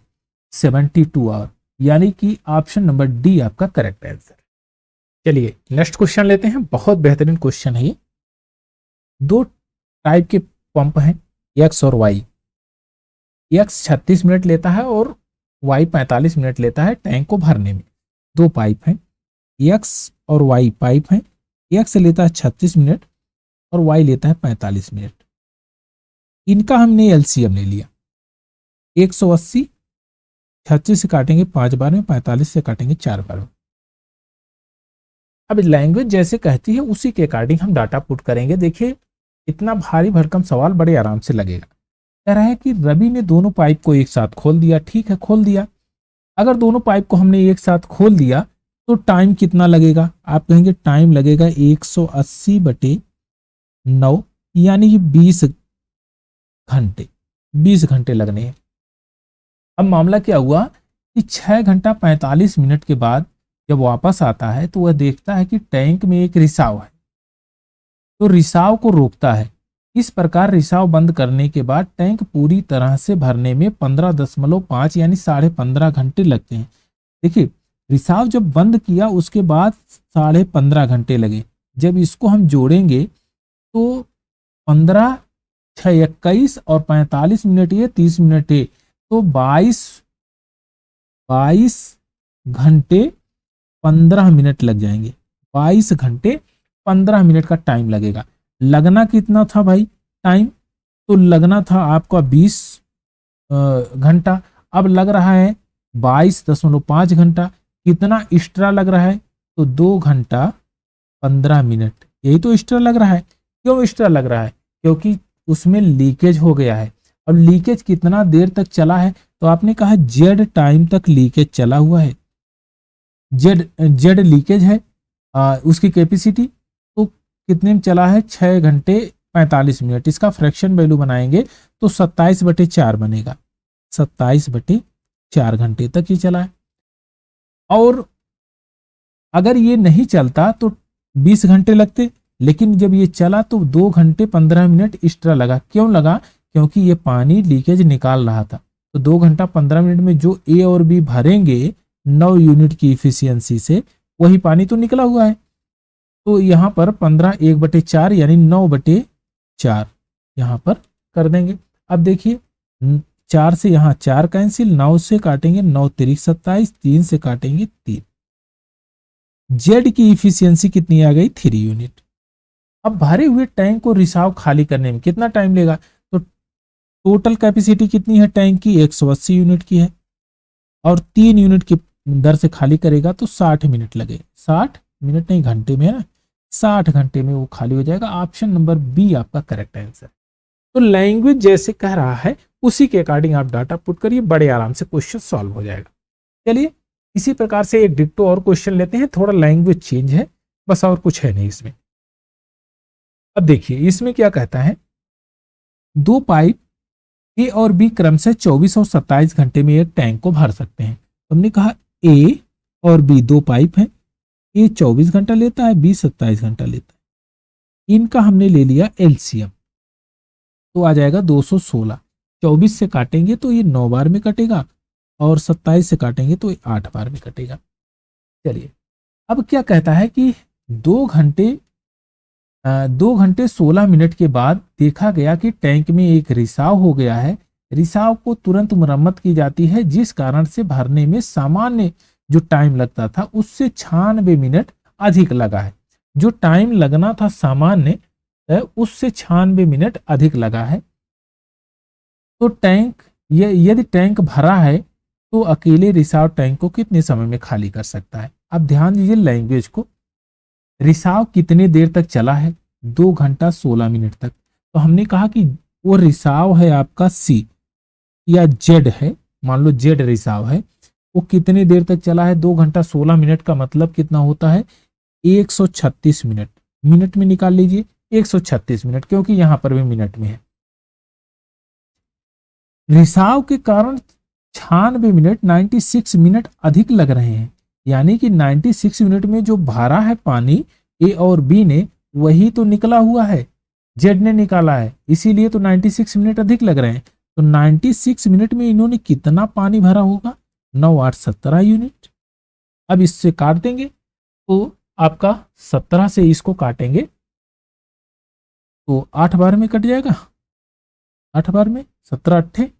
72 आवर, यानी कि ऑप्शन नंबर डी आपका करेक्ट आंसर। चलिए नेक्स्ट क्वेश्चन लेते हैं, बहुत बेहतरीन क्वेश्चन है ये। दो टाइप के पंप हैं एक्स और वाई। एक्स 36 मिनट लेता है और वाई 45 मिनट लेता है टैंक को भरने में। दो पाइप हैं, एक्स और वाई पाइप हैं। एक्स लेता है 36 मिनट और वाई लेता है 45 मिनट। इनका हमने एलसीएम ले लिया 180, 36 से काटेंगे 5 बार में, 45 से काटेंगे 4 बार में। अब लैंग्वेज जैसे कहती है उसी के अकॉर्डिंग हम डाटा पुट करेंगे। देखिए इतना भारी भरकम सवाल बड़े आराम से लगेगा। कह रहा है कि रवि ने दोनों पाइप को एक साथ खोल दिया। ठीक है, खोल दिया। अगर दोनों पाइप को हमने एक साथ खोल दिया तो टाइम कितना लगेगा, आप कहेंगे टाइम लगेगा 180/9 यानी कि 20 घंटे, 20 घंटे लगने हैं। अब मामला क्या हुआ कि 6 घंटा 45 मिनट के बाद जब वापस आता है तो वह देखता है कि टैंक में एक रिसाव है, तो रिसाव को रोकता है। इस प्रकार रिसाव बंद करने के बाद टैंक पूरी तरह से भरने में 15.5 यानी 15.5 घंटे लगते हैं। देखिए रिसाव जब बंद किया उसके बाद 15.5 घंटे लगे। जब इसको हम जोड़ेंगे तो 15 6 21 और 45 मिनट ये 30 मिनट है, तो 22 घंटे 15 मिनट लग जाएंगे। 22 घंटे 15 मिनट का टाइम लगेगा। लगना कितना था भाई टाइम, तो लगना था आपका 20 घंटा। अब लग रहा है 22.5 घंटा। कितना एक्स्ट्रा लग रहा है, तो 2 घंटा 15 मिनट, यही तो एक्स्ट्रा लग रहा है। क्यों एक्स्ट्रा लग रहा है, क्योंकि उसमें लीकेज हो गया है। और लीकेज कितना देर तक चला है, तो आपने कहा जेड टाइम तक लीकेज चला हुआ है। जेड लीकेज है उसकी कैपेसिटी, तो कितने में चला है 6 घंटे 45 मिनट। इसका फ्रैक्शन वैल्यू बनाएंगे तो 27/4 बनेगा। 27/4 घंटे तक ये चला है। और अगर ये नहीं चलता तो 20 घंटे लगते, लेकिन जब ये चला तो 2 घंटे 15 मिनट एक्स्ट्रा लगा। क्यों लगा, क्योंकि ये पानी लीकेज निकाल रहा था। तो 2 घंटा 15 मिनट में जो ए और बी भरेंगे 9 यूनिट की इफिशियंसी से, वही पानी तो निकला हुआ है। तो यहाँ पर 15 1/4 यानी 9/4 यहाँ पर कर देंगे। अब देखिए 4 से यहाँ 4 कैंसिल, 9 से काटेंगे 9 तिरिक 27, 3 से काटेंगे 3। जेड की इफिशियंसी कितनी आ गई 3 यूनिट। अब भरे हुए टैंक को रिसाव खाली करने में कितना टाइम लेगा, तो टोटल कैपेसिटी कितनी है टैंक की 180 यूनिट की है और 3 यूनिट की दर से खाली करेगा तो 60 मिनट लगे। 60 मिनट नहीं, घंटे में है ना, 60 घंटे में वो खाली हो जाएगा। ऑप्शन नंबर बी आपका करेक्ट आंसर। तो लैंग्वेज जैसे कह रहा है उसी के अकॉर्डिंग आप डाटा पुट करिए, बड़े आराम से क्वेश्चन सॉल्व हो जाएगा। चलिए इसी प्रकार से एक डिक्टो और क्वेश्चन लेते हैं, थोड़ा लैंग्वेज चेंज है बस, और कुछ है नहीं इसमें। अब देखिए इसमें क्या कहता है, दो पाइप ए और बी क्रमशः 24 और 27 घंटे में एक टैंक को भर सकते हैं। हमने कहा ए और बी दो पाइप हैं, ए 24 घंटा लेता है, बी 27 घंटा लेता है। इनका हमने ले लिया एलसीएम, तो आ जाएगा 216। 24 से काटेंगे तो ये 9 बार में कटेगा और 27 से काटेंगे तो ये 8 बार में कटेगा। चलिए अब क्या कहता है कि 2 घंटे 16 मिनट के बाद देखा गया कि टैंक में एक रिसाव हो गया है। रिसाव को तुरंत मरम्मत की जाती है, जिस कारण से भरने में सामान्य जो टाइम लगता था उससे 96 मिनट अधिक लगा है। जो टाइम लगना था सामान्य उससे 96 मिनट अधिक लगा है। तो टैंक यदि टैंक भरा है तो अकेले रिसाव टैंक को कितने समय में खाली कर सकता है। अब ध्यान दीजिए लैंग्वेज को, रिसाव कितने देर तक चला है, 2 घंटा 16 मिनट तक। तो हमने कहा कि वो रिसाव है आपका सी या जेड है, मान लो जेड रिसाव है, वो कितने देर तक चला है, 2 घंटा 16 मिनट का मतलब कितना होता है 136 मिनट। मिनट में निकाल लीजिए 136 मिनट, क्योंकि यहां पर भी मिनट में है। रिसाव के कारण 96 मिनट 96 मिनट अधिक लग रहे हैं, यानी कि 96 मिनट में जो भरा है पानी ए और बी ने वही तो निकला हुआ है, जेड ने निकाला है, इसीलिए तो 96 मिनट अधिक लग रहे हैं। तो 96 मिनट में इन्होंने कितना पानी भरा होगा, 9 8 17 यूनिट। अब इससे काट देंगे तो आपका 17 से इसको काटेंगे तो 8 बार में कट जाएगा, 8 बार में 17 अट्ठे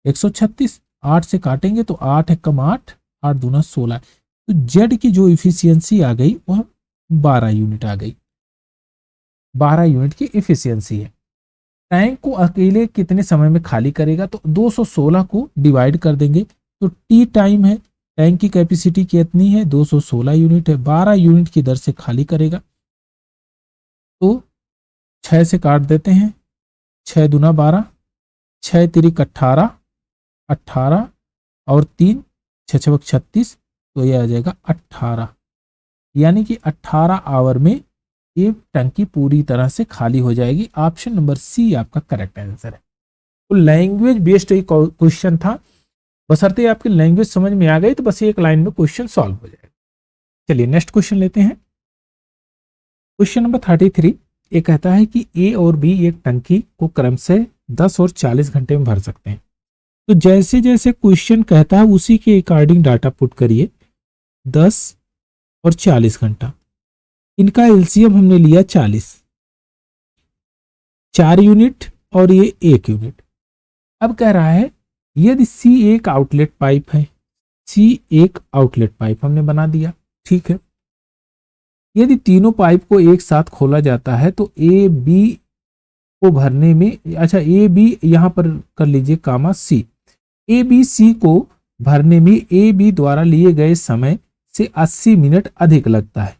136, 8 से काटेंगे तो 8 एकम 8, 8 दूना 16। तो जेड की जो इफिशियंसी आ गई वह 12 यूनिट आ गई, 12 यूनिट की इफिशियंसी है। टैंक को अकेले कितने समय में खाली करेगा, तो 216 को डिवाइड कर देंगे तो टी टाइम है, टैंक की कैपेसिटी कितनी है 216 यूनिट है, 12 यूनिट की दर से खाली करेगा। तो 6 से काट देते हैं, 6 दूना 12, 6 तिरिक 18, 18 और 3 6 36, तो यह आ जाएगा 18, यानी कि 18 आवर में ये टंकी पूरी तरह से खाली हो जाएगी। ऑप्शन नंबर सी आपका करेक्ट आंसर है। तो लैंग्वेज बेस्ड एक क्वेश्चन था, बशर्ते आपकी लैंग्वेज समझ में आ गई तो बस एक लाइन में क्वेश्चन सॉल्व हो जाएगा। चलिए नेक्स्ट क्वेश्चन लेते हैं। क्वेश्चन नंबर 33 ये कहता है कि ए और बी एक टंकी को क्रमशः 10 और 40 घंटे में भर सकते हैं। तो जैसे जैसे क्वेश्चन कहता है उसी के अकॉर्डिंग डाटा पुट करिए। 10 और 40 घंटा, इनका एलसीएम हमने लिया 40, 4 यूनिट और ये 1 यूनिट। अब कह रहा है यदि सी एक आउटलेट पाइप है, सी एक आउटलेट पाइप हमने बना दिया, ठीक है। यदि तीनों पाइप को एक साथ खोला जाता है तो ए बी को भरने में, अच्छा ए बी यहां पर कर लीजिए कामा सी, ए बी सी को भरने में ए बी द्वारा लिए गए समय से 80 मिनट अधिक लगता है।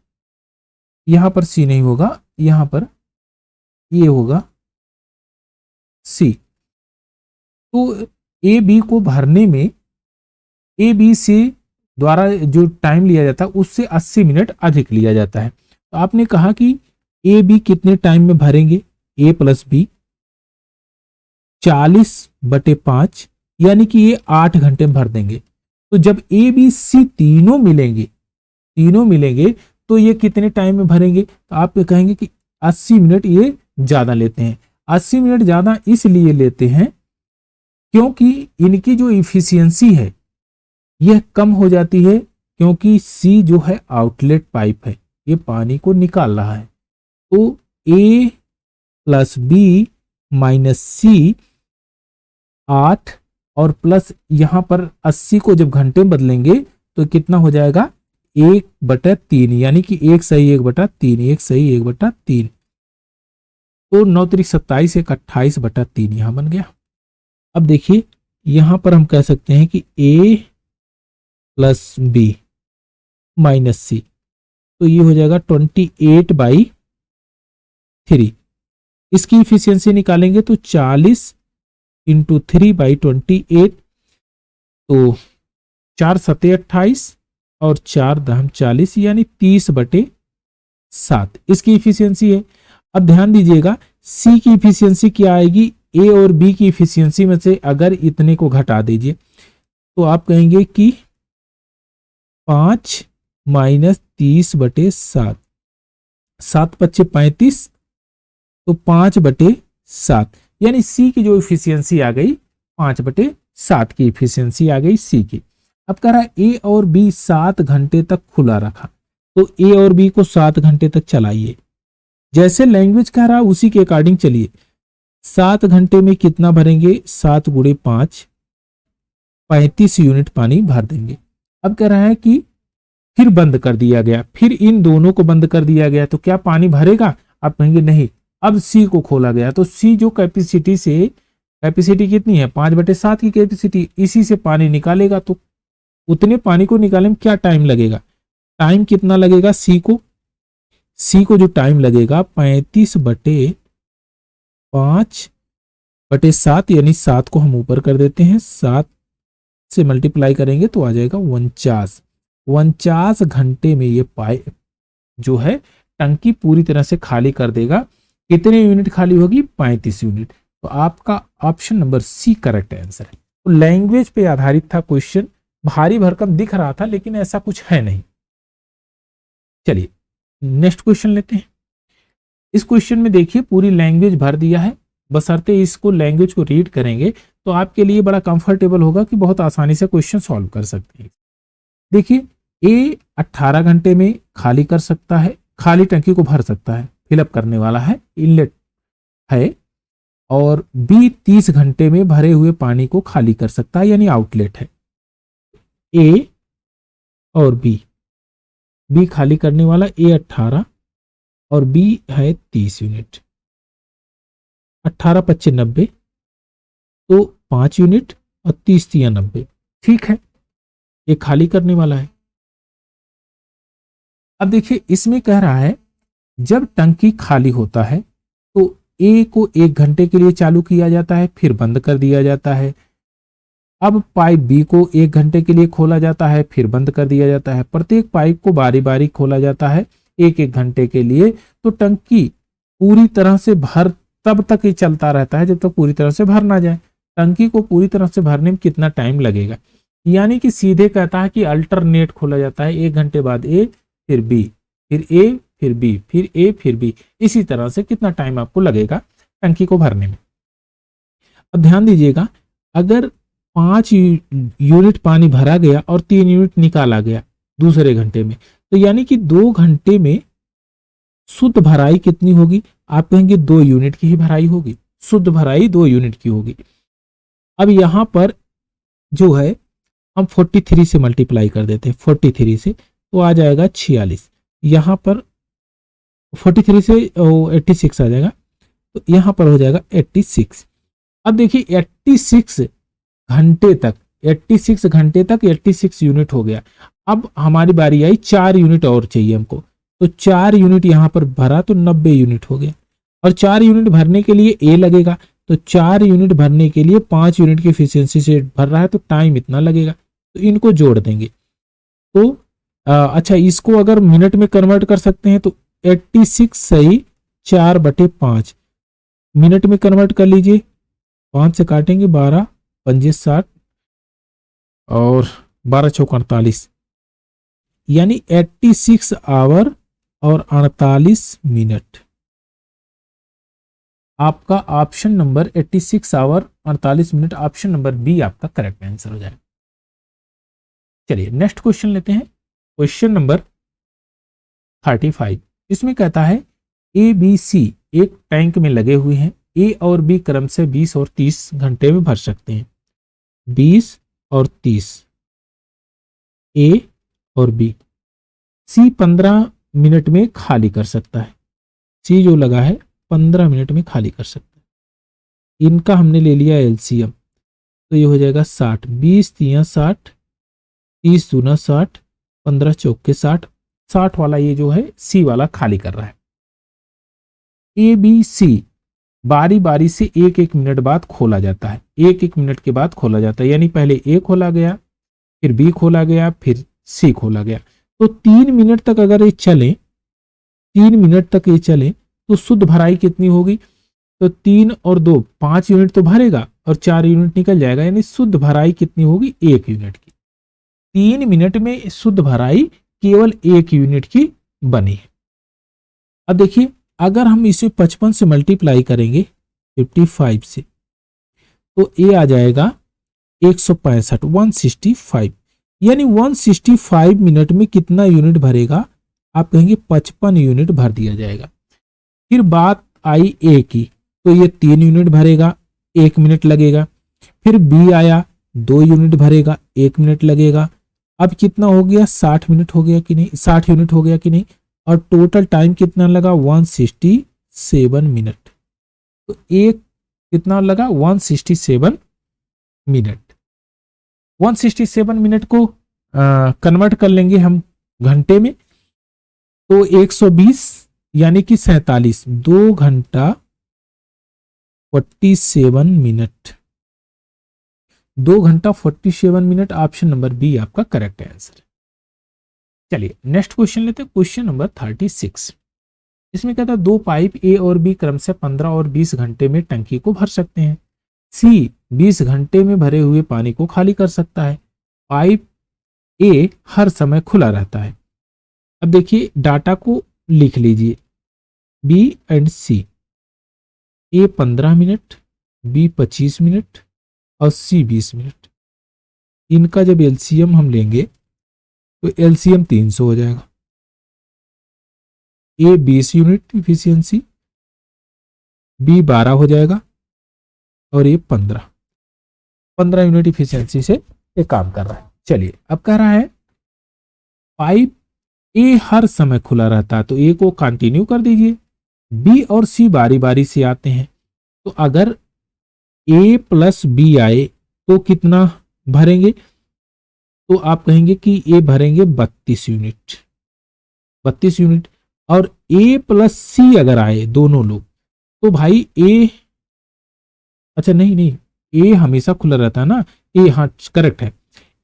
यहां पर सी नहीं होगा, यहां पर ये होगा सी। तो ए बी को भरने में ए बी सी द्वारा जो टाइम लिया जाता है उससे 80 मिनट अधिक लिया जाता है। तो आपने कहा कि ए बी कितने टाइम में भरेंगे, ए प्लस बी 40/5, यानी कि ये 8 घंटे में भर देंगे। तो जब ए बी सी तीनों मिलेंगे तो ये कितने टाइम में भरेंगे, तो आप कहेंगे कि 80 मिनट ये ज्यादा लेते हैं। 80 मिनट ज्यादा इसलिए लेते हैं क्योंकि इनकी जो इफिशियंसी है यह कम हो जाती है, क्योंकि सी जो है आउटलेट पाइप है, ये पानी को निकाल रहा है। तो ए प्लस बी माइनस सी 8 और प्लस यहां पर 80 को जब घंटे में बदलेंगे तो कितना हो जाएगा 1/3, यानी कि 1 सही 1/3, 1 सही 1/3। तो 9 3 27, 1 28/3 यहां बन गया। अब देखिए यहां पर हम कह सकते हैं कि ए प्लस बी माइनस सी, तो ये हो जाएगा 28/3। इसकी इफिशियंसी निकालेंगे तो 40 × 3/28, तो 4 7 28 और 4 10 40, यानी 30/7 इसकी इफिशियंसी है। अब ध्यान दीजिएगा सी की इफिशियंसी क्या आएगी, ए और बी की इफिशियंसी में से अगर इतने को घटा दीजिए तो आप कहेंगे कि 5 - 30/7, 7 5 35, तो 5/7, यानी सी की जो इफिशियंसी आ गई 5/7 की इफिशियंसी आ गई सी की। अब कह रहा है ए और बी 7 घंटे तक खुला रखा, तो ए और बी को 7 घंटे तक चलाइए। जैसे लैंग्वेज कह रहा है उसी के अकॉर्डिंग चलिए। 7 घंटे में कितना भरेंगे, 7 गुणे 5, 35 यूनिट पानी भर देंगे। अब कह रहा है कि फिर बंद कर दिया गया, फिर इन दोनों को बंद कर दिया गया, तो क्या पानी भरेगा? आप कहेंगे नहीं। अब सी को खोला गया, तो सी जो कैपेसिटी से, कैपेसिटी कितनी है 5/7 की कैपेसिटी, इसी से पानी निकालेगा। तो उतने पानी को निकालने में क्या टाइम लगेगा? टाइम कितना लगेगा सी को जो टाइम लगेगा 35/5/7, यानी 7 को हम ऊपर कर देते हैं, 7 से मल्टीप्लाई करेंगे तो आ जाएगा 49 घंटे में ये पाइप जो है टंकी पूरी तरह से खाली कर देगा। कितने यूनिट खाली होगी? 35 यूनिट। तो आपका option number C correct answer है। तो लैंग्वेज पे आधारित था क्वेश्चन, भारी भरकम दिख रहा था लेकिन ऐसा कुछ है नहीं। चलिए नेक्स्ट क्वेश्चन लेते हैं। इस क्वेश्चन में देखिए पूरी लैंग्वेज भर दिया है, बशर्ते इसको लैंग्वेज को रीड करेंगे तो आपके लिए बड़ा कंफर्टेबल होगा कि बहुत आसानी से क्वेश्चन सॉल्व कर सकते हैं। देखिए ए 18 घंटे में खाली कर सकता है, खाली टंकी को भर सकता है, फिलअप करने वाला है, इनलेट है, और बी 30 घंटे में भरे हुए पानी को खाली कर सकता है, यानी आउटलेट है। ए और बी खाली करने वाला, ए 18 और बी है 30 यूनिट। 18 25 90, तो 5 यूनिट और 30 3 90, ठीक है, ये खाली करने वाला है। अब देखिए इसमें कह रहा है जब टंकी खाली होता है तो ए को 1 घंटे के लिए चालू किया जाता है, फिर बंद कर दिया जाता है। अब पाइप बी को 1 घंटे के लिए खोला जाता है, फिर बंद कर दिया जाता है। प्रत्येक पाइप को बारी बारी खोला जाता है 1-1 घंटे के लिए। तो टंकी पूरी तरह से भर तब तक ही चलता रहता है जब तक पूरी तरह से भर ना जाए। टंकी को पूरी तरह से भरने में कितना टाइम लगेगा? यानी कि सीधे कहता है कि अल्टरनेट खोला जाता है, 1 घंटे बाद ए, फिर बी, फिर ए, फिर बी, फिर ए, फिर बी, इसी तरह से कितना टाइम आपको लगेगा टंकी को भरने में। अब ध्यान दीजिएगा, अगर 5 यूनिट पानी भरा गया और 3 यूनिट निकाला गया दूसरे घंटे में, तो यानी कि 2 घंटे में शुद्ध भराई कितनी होगी? आप कहेंगे 2 यूनिट की ही भराई होगी, शुद्ध भराई 2 यूनिट की होगी। अब यहां पर जो है हम 43 से मल्टीप्लाई कर देते हैं, 43 से तो आ जाएगा 46, यहां पर 43 से 86 आ जाएगा, तो यहां पर हो जाएगा 86। अब देखिए 86 घंटे तक, 86 घंटे तक 86 यूनिट हो गया। अब हमारी बारी आई, 4 यूनिट और चाहिए हमको, तो 4 यूनिट यहां पर भरा तो 90 यूनिट हो गया। और 4 यूनिट भरने के लिए ए लगेगा, तो 4 यूनिट भरने के लिए 5 यूनिट की एफिशिएंसी से भर रहा है, तो टाइम इतना लगेगा। तो इनको जोड़ देंगे तो अच्छा, इसको अगर मिनट में कन्वर्ट कर सकते हैं तो 86 सही 4/5 मिनट में कन्वर्ट कर लीजिए। 5 से काटेंगे 12 पंजे 60 और 12 चौक 48, यानी 86 आवर और 48 मिनट। आपका option number 86 hour 48 minute, option number B आपका करेक्ट आंसर हो जाएगा। चलिए नेक्स्ट क्वेश्चन लेते हैं, क्वेश्चन नंबर 35। इसमें कहता है ए बी सी एक टैंक में लगे हुए हैं, ए और बी क्रम से 20 और 30 घंटे में भर सकते हैं। 20 और 30, ए और बी। सी 15 मिनट में खाली कर सकता है, सी जो लगा है 15 मिनट में खाली कर सकता है। इनका हमने ले लिया एलसीएम, तो ये हो जाएगा 60, 20 3 60, 30 दूना 60, 15 चौके 60, 60 वाला ये जो है सी वाला खाली कर रहा है। ए बी सी बारी बारी से 1-1 मिनट बाद खोला जाता है, 1-1 मिनट के बाद खोला जाता है, यानी पहले ए खोला गया, फिर बी खोला गया, फिर सी खोला गया। तो 3 मिनट तक अगर ये चले, 3 मिनट तक ये चले तो शुद्ध भराई कितनी होगी? तो 3 और 2 5 यूनिट तो भरेगा और 4 यूनिट निकल जाएगा, यानी शुद्ध भराई कितनी होगी? 1 यूनिट की। 3 मिनट में शुद्ध भराई केवल 1 यूनिट की बनी है। अब देखिए अगर हम इसे 55 से मल्टीप्लाई करेंगे 55 से, तो ए आ जाएगा 165, 165, यानी 165 मिनट में कितना यूनिट भरेगा? आप कहेंगे 55 यूनिट भर दिया जाएगा। फिर बात आई ए की, तो ये 3 यूनिट भरेगा, 1 मिनट लगेगा। फिर बी आया, 2 यूनिट भरेगा, 1 मिनट लगेगा। अब कितना हो गया, 60 मिनट हो गया कि नहीं, 60 यूनिट हो गया कि नहीं, और टोटल टाइम कितना लगा, 167 मिनट। तो एक कितना लगा, 167 मिनट। 167 मिनट को कन्वर्ट कर लेंगे हम घंटे में, तो 120 यानी कि 47, 2 घंटा 47 मिनट, 2 घंटा 47 मिनट। ऑप्शन नंबर बी आपका करेक्ट आंसर। चलिए नेक्स्ट क्वेश्चन लेते हैं, क्वेश्चन नंबर 36। इसमें कहता है 2 पाइप ए और बी क्रम से 15 और 20 घंटे में टंकी को भर सकते हैं। सी 20 घंटे में भरे हुए पानी को खाली कर सकता है। पाइप ए हर समय खुला रहता है। अब देखिए डाटा को लिख लीजिए, B and C. A 15 minute, B 25 minute और सी 20 मिनट। इनका जब एलसीएम हम लेंगे तो एलसीएम 300 हो जाएगा। ए 20 यूनिट इफिशियंसी, बी 12 हो जाएगा और ये 15 यूनिट इफिशियंसी से ये काम कर रहा है। चलिए अब कह रहा है पाइप ए हर समय खुला रहता है, तो ए को कंटिन्यू कर दीजिए। बी और सी बारी बारी से आते हैं, तो अगर ए प्लस बी आए तो कितना भरेंगे, तो आप कहेंगे कि ए भरेंगे 32 यूनिट, 32 यूनिट। और ए प्लस सी अगर आए दोनों लोग, तो भाई ए, अच्छा नहीं, ए हमेशा खुला रहता है ना, ए हाँ करेक्ट है।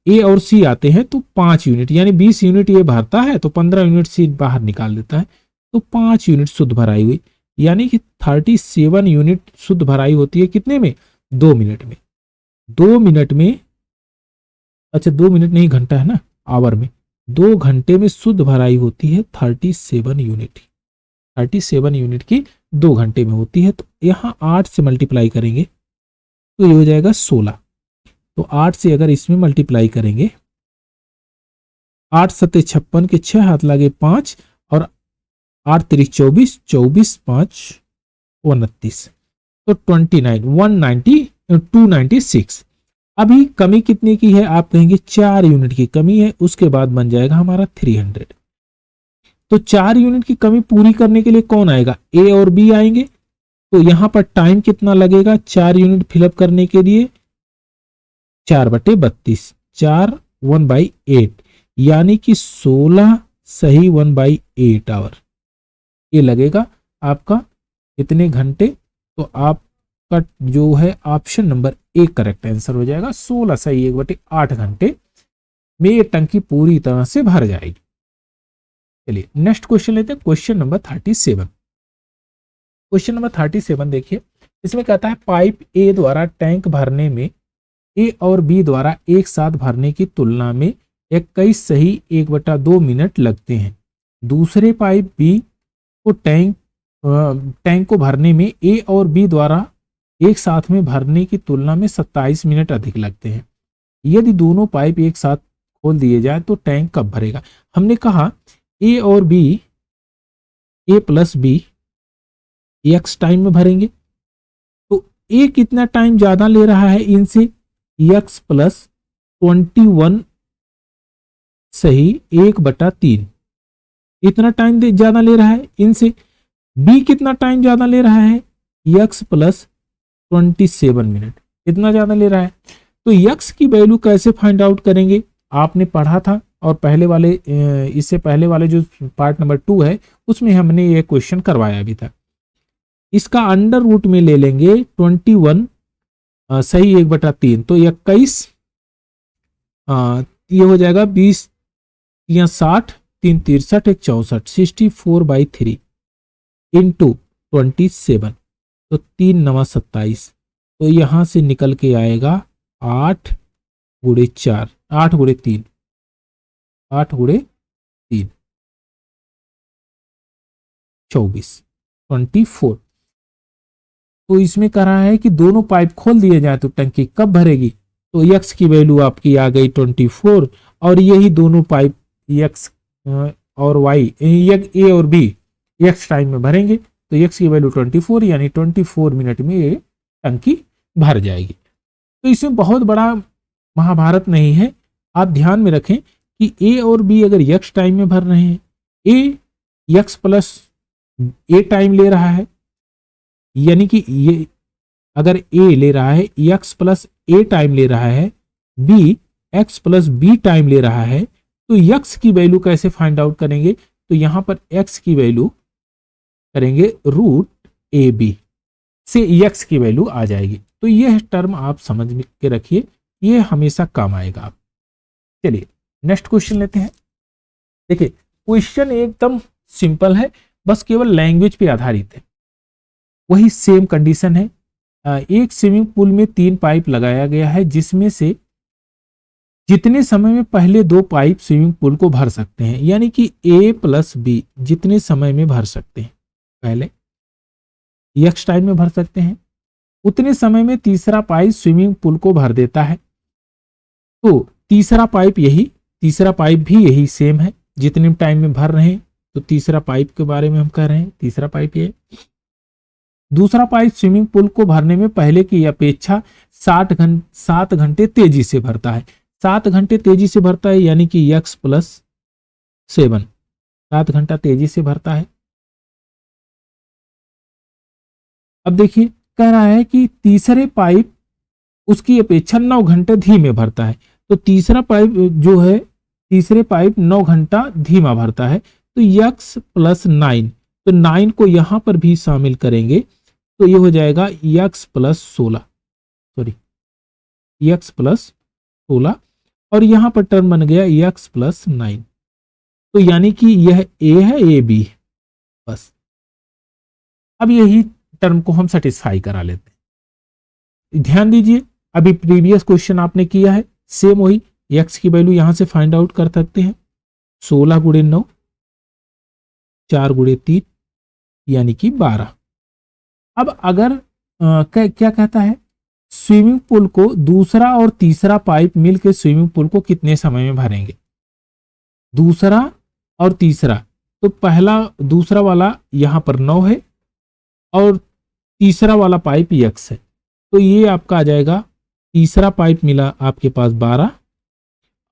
ए और सी आते हैं तो 5 यूनिट, यानी 20 यूनिट ये भरता है तो 15 यूनिट सी बाहर निकाल देता है, तो 5 यूनिट शुद्ध भराई हुई, यानी कि 37 यूनिट शुद्ध भराई होती है कितने में, 2 मिनट में। 2 मिनट में, अच्छा 2 मिनट नहीं घंटा है ना, आवर में, 2 घंटे में शुद्ध भराई होती है 37 यूनिट। 37 यूनिट की 2 घंटे में होती है, तो यहाँ 8 से मल्टीप्लाई करेंगे तो ये हो जाएगा 16। तो 8 से अगर इसमें मल्टीप्लाई करेंगे, 8 सत्ते 56 के 6 हाथ लगे 5 और 8 तिरिक 24, 24 5 29, तो 296। अभी कमी कितने की है, आप कहेंगे 4 यूनिट की कमी है, उसके बाद बन जाएगा हमारा 300। तो 4 यूनिट की कमी पूरी करने के लिए कौन आएगा, ए और बी आएंगे। तो यहां पर टाइम कितना लगेगा 4 यूनिट फिलअप करने के लिए, 4/32, 4 1/8, यानी कि 16 सही 1/8 आवर ये लगेगा आपका कितने घंटे। तो आपका जो है option number A correct answer हो जाएगा। 16 सही 1/8 घंटे में ये टंकी पूरी तरह से भर जाएगी। चलिए नेक्स्ट क्वेश्चन लेते हैं, क्वेश्चन नंबर 37। क्वेश्चन नंबर 37 देखिए, इसमें कहता है पाइप ए द्वारा टैंक भरने में ए और बी द्वारा एक साथ भरने की तुलना में 21 सही 1/2 मिनट लगते हैं। दूसरे पाइप बी को टैंक को भरने में ए और बी द्वारा एक साथ में भरने की तुलना में 27 मिनट अधिक लगते हैं। यदि दोनों पाइप एक साथ खोल दिए जाए तो टैंक कब भरेगा। हमने कहा ए और बी, ए प्लस बी एक्स टाइम में भरेंगे, तो ए कितना टाइम ज्यादा ले रहा है इनसे, एक्स प्लस 21 सही 1/3 इतना टाइम ज्यादा ले रहा है इनसे। बी कितना टाइम ज्यादा ले रहा है, एक्स प्लस 27 मिनट इतना ज्यादा ले रहा है। तो यक्स की वैल्यू कैसे फाइंड आउट करेंगे, आपने पढ़ा था, और पहले वाले इससे पहले वाले जो पार्ट नंबर 2 है उसमें हमने ये क्वेश्चन करवाया भी था। इसका अंडर रूट में ले लेंगे 21 सही 1/3, तो 21 ये हो जाएगा 20 या 60, 3 63 1 64, 64/3 इंटू 27, तो 3 9 27, तो यहां से निकल के आएगा 8 × 4, 8 × 3, 8 × 3 24, 24। तो इसमें कह रहा है कि दोनों पाइप खोल दिए जाए तो टंकी कब भरेगी, तो यक्स की वैल्यू आपकी आ गई 24, और यही दोनों पाइप यक्स और वाई ए और बी एक्स टाइम में भरेंगे तो एक्स की वैल्यू 24 यानी 24 मिनट में ये टंकी भर जाएगी। तो इसमें बहुत बड़ा महाभारत नहीं है। आप ध्यान में रखें कि ए और बी अगर यक्स टाइम में भर रहे हैं, ए यक्स प्लस ए टाइम ले रहा है, यानी कि ये अगर ए ले रहा है यक्स प्लस ए टाइम ले रहा है, B X plus B time ले रहा है, तो यक्स की वैल्यू कैसे फाइंड आउट करेंगे? तो यहां पर एक्स की वैल्यू करेंगे रूट ए बी से यक्स की वैल्यू आ जाएगी। तो यह टर्म आप समझ के रखिए, ये हमेशा काम आएगा आप। चलिए नेक्स्ट क्वेश्चन लेते हैं। देखिए क्वेश्चन एकदम सिंपल है, बस केवल लैंग्वेज पे आधारित है। वही सेम कंडीशन है। एक स्विमिंग पूल में 3 पाइप लगाया गया है, जिसमें से जितने समय में पहले 2 पाइप स्विमिंग पूल को भर सकते हैं, यानी कि ए प्लस बी जितने समय में भर सकते हैं, पहले यक्स टाइम में भर सकते हैं, उतने समय में तीसरा पाइप स्विमिंग पूल को भर देता है। तो तीसरा पाइप भी यही सेम है, जितने टाइम में भर रहे हैं। तो तीसरा पाइप के बारे में हम कह रहे हैं, तीसरा पाइप ये। दूसरा पाइप स्विमिंग पूल को भरने में पहले की अपेक्षा 7 घंटे तेजी से भरता है। 7 घंटे तेजी से भरता है, यानी कि यक्स प्लस 7 7 घंटा तेजी से भरता है। अब देखिए कह रहा है कि तीसरे पाइप उसकी अपेक्षा 9 घंटे धीमे भरता है। तो तीसरा पाइप जो है, तीसरे पाइप 9 घंटा धीमा भरता है। तो यक्स प्लस 9, तो 9 को यहां पर भी शामिल करेंगे तो ये हो जाएगा x plus 16, sorry x plus 16, और यहां पर टर्म बन गया यक्स प्लस 9। तो यानी कि यह ए है, ए बी है, बस। अब यही टर्म को हम सेटिस्फाई करा लेते हैं। ध्यान दीजिए, अभी प्रीवियस क्वेश्चन आपने किया है, सेम वही एक्स की वैल्यू यहां से फाइंड आउट कर सकते हैं। 16 गुणे 9, 4 गुणे 3 यानी कि 12। अब अगर क्या कहता है, स्विमिंग पूल को दूसरा और तीसरा पाइप मिलकर स्विमिंग पूल को कितने समय में भरेंगे? दूसरा और तीसरा, तो पहला दूसरा वाला यहां पर 9 है और तीसरा वाला पाइप यक्स है, तो ये आपका आ जाएगा, तीसरा पाइप मिला आपके पास 12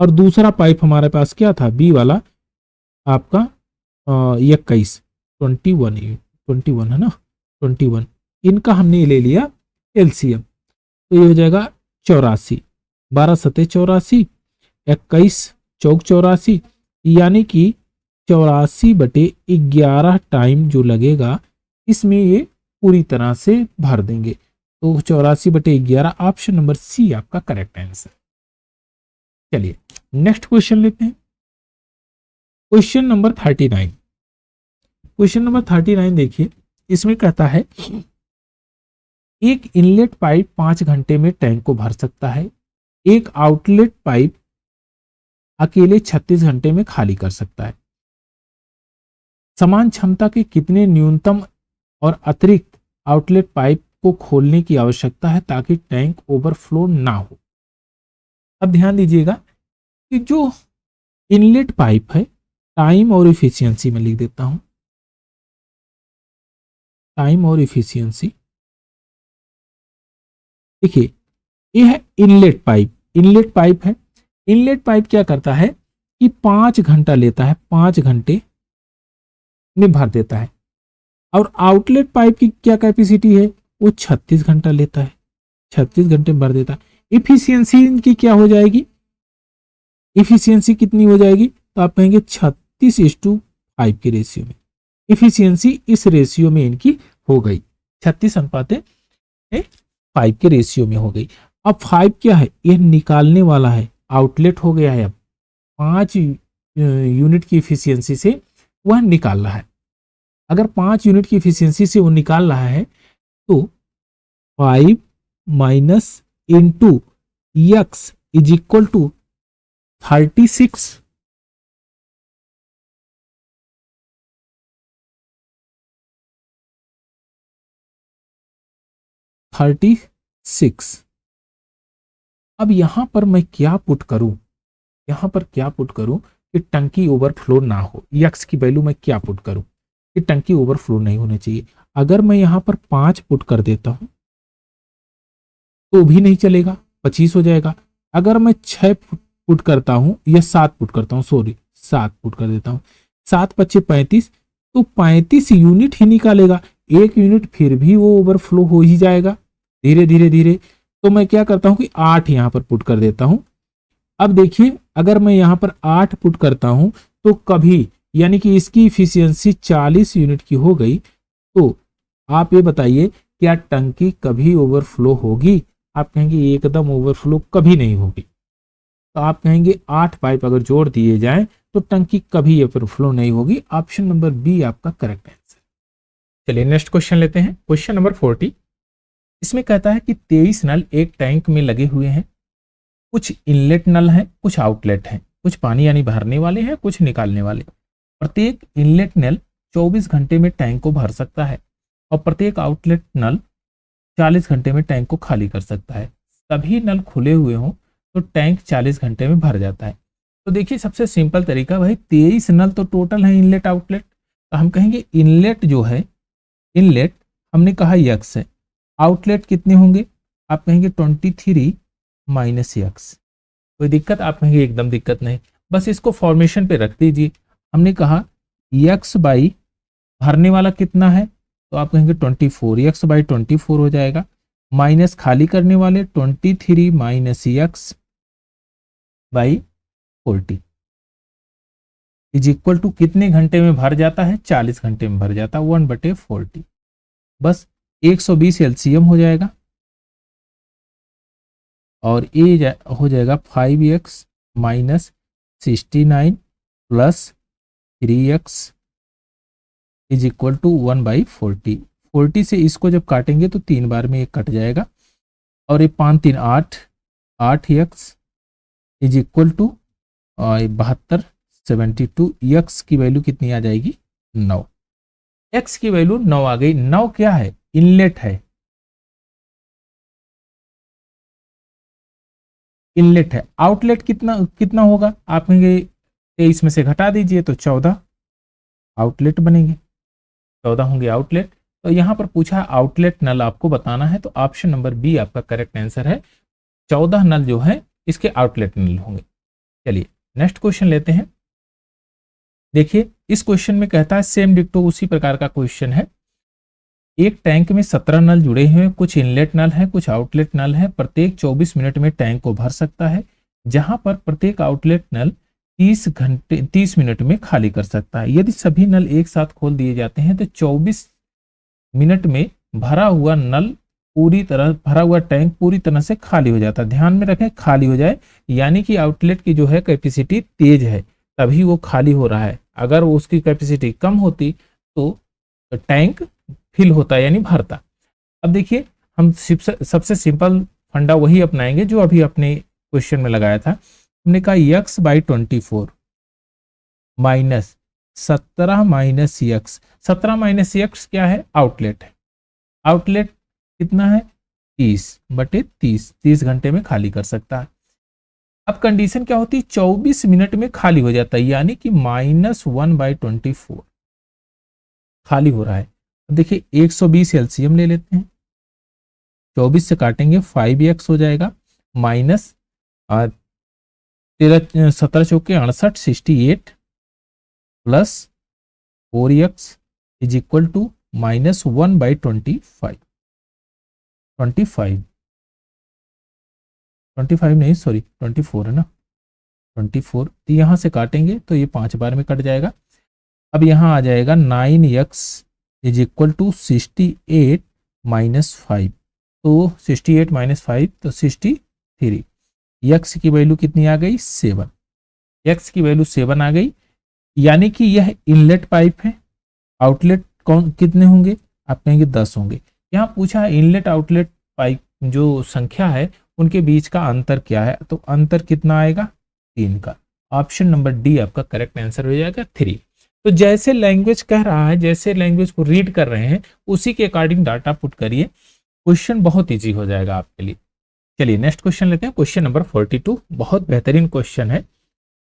और दूसरा पाइप हमारे पास क्या था, बी वाला आपका 21, 21 है ना, 21। इनका हमने ले लिया एलसीएम, तो ये हो जाएगा 84, 12 सते 84, 21 चौक 84, यानी कि 84/11 टाइम जो लगेगा इसमें ये पूरी तरह से भर देंगे। तो 84/11 ऑप्शन नंबर सी आपका करेक्ट आंसर। चलिए नेक्स्ट क्वेश्चन लेते हैं। Question number 39। क्वेश्चन नंबर 39 देखिए, इसमें कहता है एक इनलेट पाइप 5 घंटे में टैंक को भर सकता है, एक आउटलेट पाइप अकेले 36 घंटे में खाली कर सकता है। समान क्षमता के कितने न्यूनतम और अतिरिक्त आउटलेट पाइप को खोलने की आवश्यकता है ताकि टैंक ओवरफ्लो ना हो? अब ध्यान दीजिएगा कि जो इनलेट पाइप है, टाइम और इफिशियंसी में लिख देता हूं, टाइम और इफिशियंसी। देखिए ये है इनलेट पाइप, इनलेट पाइप है। इनलेट पाइप क्या करता है कि 5 घंटा लेता है, 5 घंटे में भर देता है। और आउटलेट पाइप की क्या कैपेसिटी है, वो 36 घंटा लेता है, 36 घंटे में भर देता है। इफिशियंसी इनकी क्या हो जाएगी, इफिशियंसी कितनी हो जाएगी, तो आप कहेंगे 36:5 के रेशियो में। इफिशियंसी इस रेशियो में इनकी हो गई, 36:5 के रेशियो में हो गई। अब 5 क्या है, यह निकालने वाला है, आउटलेट हो गया है। अब 5 यूनिट की इफिशियंसी से वह निकाल रहा है। अगर 5 यूनिट की इफिशियंसी से वो निकाल रहा है तो 5 minus into x is equal to 36। अब यहां पर मैं क्या पुट करूं, यहां पर क्या पुट करूं कि टंकी ओवरफ्लो ना हो, यक्स की वैल्यू मैं क्या पुट करूं कि टंकी ओवरफ्लो नहीं होनी चाहिए। अगर मैं यहां पर 5 पुट कर देता हूं तो भी नहीं चलेगा, 25 हो जाएगा। अगर मैं 6 पुट करता हूं या 7 पुट करता हूं, सॉरी 7 पुट कर देता हूं, 7 पच्चे 35, तो 35 यूनिट ही निकालेगा, 1 यूनिट फिर भी वो ओवरफ्लो हो ही जाएगा धीरे धीरे धीरे। तो मैं क्या करता हूं कि 8 यहां पर पुट कर देता हूं। अब देखिए अगर मैं यहां पर 8 पुट करता हूं तो कभी, यानी कि इसकी इफिशियंसी 40 यूनिट की हो गई, तो आप ये बताइए क्या टंकी कभी ओवरफ्लो होगी? आप कहेंगे एकदम ओवरफ्लो कभी नहीं होगी। तो आप कहेंगे 8 पाइप अगर जोड़ दिए जाएं तो टंकी कभी ओवरफ्लो नहीं होगी। ऑप्शन नंबर बी आपका करेक्ट आंसर। चलिए नेक्स्ट क्वेश्चन लेते हैं, क्वेश्चन नंबर 40। इसमें कहता है कि 23 नल एक टैंक में लगे हुए हैं, कुछ इनलेट नल हैं, कुछ आउटलेट हैं, कुछ पानी यानी भरने वाले हैं, कुछ निकालने वाले। प्रत्येक इनलेट नल 24 घंटे में टैंक को भर सकता है और प्रत्येक आउटलेट नल 40 घंटे में टैंक को खाली कर सकता है। सभी नल खुले हुए हों तो टैंक 40 घंटे में भर जाता है। तो देखिए सबसे सिंपल तरीका, भाई 23 नल तो टोटल है इनलेट आउटलेट, तो हम कहेंगे इनलेट जो है, इनलेट हमने कहा यक्स है, आउटलेट कितने होंगे? आप कहेंगे 23 माइनस यक्स। कोई दिक्कत? आप कहेंगे एकदम दिक्कत नहीं, बस इसको फॉर्मेशन पे रख दीजिए। हमने कहा यक्स बाई भरने वाला कितना है, तो आप कहेंगे 24, यक्स बाई 24 हो जाएगा, माइनस खाली करने वाले 23 minus x by 40 is equal to कितने घंटे में भर जाता है? 40 घंटे में भर जाता है, 1/40। बस 120 एलसीएम हो जाएगा और ये हो जाएगा 5x minus 69 plus 3x is equal to 1/40। 40 से इसको जब काटेंगे तो 3 बार में ये कट जाएगा और ये 5 3 8, 8x is equal to 72 72। x की वैल्यू कितनी आ जाएगी? 9। x की वैल्यू 9 आ गई। 9 क्या है? इनलेट है, इनलेट है। आउटलेट कितना कितना होगा? आप कहेंगे 23 में से घटा दीजिए तो 14 आउटलेट बनेंगे, 14 होंगे आउटलेट। तो यहां पर पूछा आउटलेट नल आपको बताना है, तो ऑप्शन नंबर बी आपका करेक्ट आंसर है। 14 नल जो है इसके आउटलेट नल होंगे। चलिए नेक्स्ट क्वेश्चन लेते हैं। देखिए इस क्वेश्चन में कहता है सेम डिक्टो उसी प्रकार का क्वेश्चन है। एक टैंक में 17 नल जुड़े हुए हैं, कुछ इनलेट नल है, कुछ आउटलेट नल है। प्रत्येक 24 मिनट में टैंक को भर सकता है, जहां पर प्रत्येक आउटलेट नल 30 मिनट में खाली कर सकता है। यदि सभी नल एक साथ खोल दिए जाते हैं तो 24 मिनट में भरा हुआ टैंक पूरी तरह से खाली हो जाता है। ध्यान में रखें खाली हो जाए, यानी कि आउटलेट की जो है कैपेसिटी तेज है तभी वो खाली हो रहा है। अगर उसकी कैपेसिटी कम होती तो टैंक फिल होता यानी भरता। अब देखिए हम सबसे सिंपल फंडा वही अपनाएंगे जो अभी अपने क्वेश्चन में लगाया था। हमने कहा x by 24 minus 17 minus x. 17 minus x क्या है? आउटलेट है। आउटलेट कितना है? 30/30, 30 घंटे में खाली कर सकता है। अब कंडीशन क्या होती है? 24 मिनट में खाली हो जाता है, यानी कि -1/24 खाली हो रहा है। अब देखिए 120 एलसीएम ले लेते हैं, 24 से काटेंगे 5x हो जाएगा, माइनस 17 चौके 68 68 plus 4x is equal to -1/25 25 नहीं सॉरी 24 है ना, 24। तो यहाँ से काटेंगे तो ये 5 बार में कट जाएगा। अब यहाँ आ जाएगा 9x is equal to 68 minus 5, तो 68 माइनस 5 तो 63। x की वैल्यू कितनी आ गई? 7। x की वैल्यू 7 आ गई, यानी कि यह इनलेट पाइप है। आउटलेट कौन कितने होंगे? आप कहेंगे 10 होंगे। यहाँ पूछा है इनलेट आउटलेट पाइप जो संख्या है उनके बीच का अंतर क्या है, तो अंतर कितना आएगा? 3 का। ऑप्शन नंबर डी आपका करेक्ट आंसर हो जाएगा 3। तो जैसे लैंग्वेज कह रहा है, जैसे लैंग्वेज को रीड कर रहे हैं उसी के अकॉर्डिंग डाटा पुट करिए, क्वेश्चन बहुत इजी हो जाएगा आपके लिए। चलिए नेक्स्ट क्वेश्चन लेते हैं, क्वेश्चन नंबर 42। बहुत बेहतरीन क्वेश्चन है।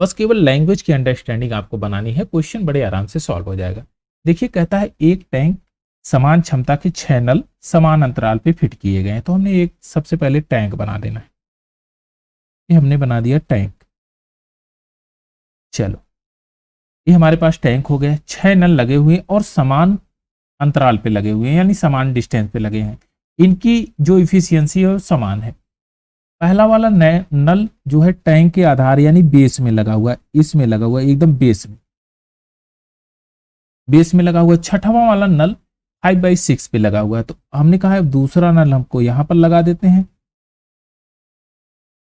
बस केवल लैंग्वेज की अंडरस्टैंडिंग आपको बनानी है, क्वेश्चन बड़े आराम से सॉल्व हो जाएगा। देखिए कहता है एक टैंक समान क्षमता के 6 नल समान अंतराल पे फिट किए गए हैं। तो हमने एक सबसे पहले टैंक बना देना है। ये हमने बना दिया टैंक। चलो ये हमारे पास टैंक हो गए, 6 नल लगे हुए और समान अंतराल पे लगे हुए हैं, यानी समान डिस्टेंस पे लगे हैं। इनकी जो इफिशियंसी है वो समान है। पहला वाला नल जो है टैंक के आधार यानी बेस में लगा हुआ है, इसमें लगा हुआ है एकदम बेस में लगा हुआ है। छठवां वाला नल 5/6 पे लगा हुआ है। तो हमने कहा है दूसरा नल हमको यहां पर लगा देते हैं,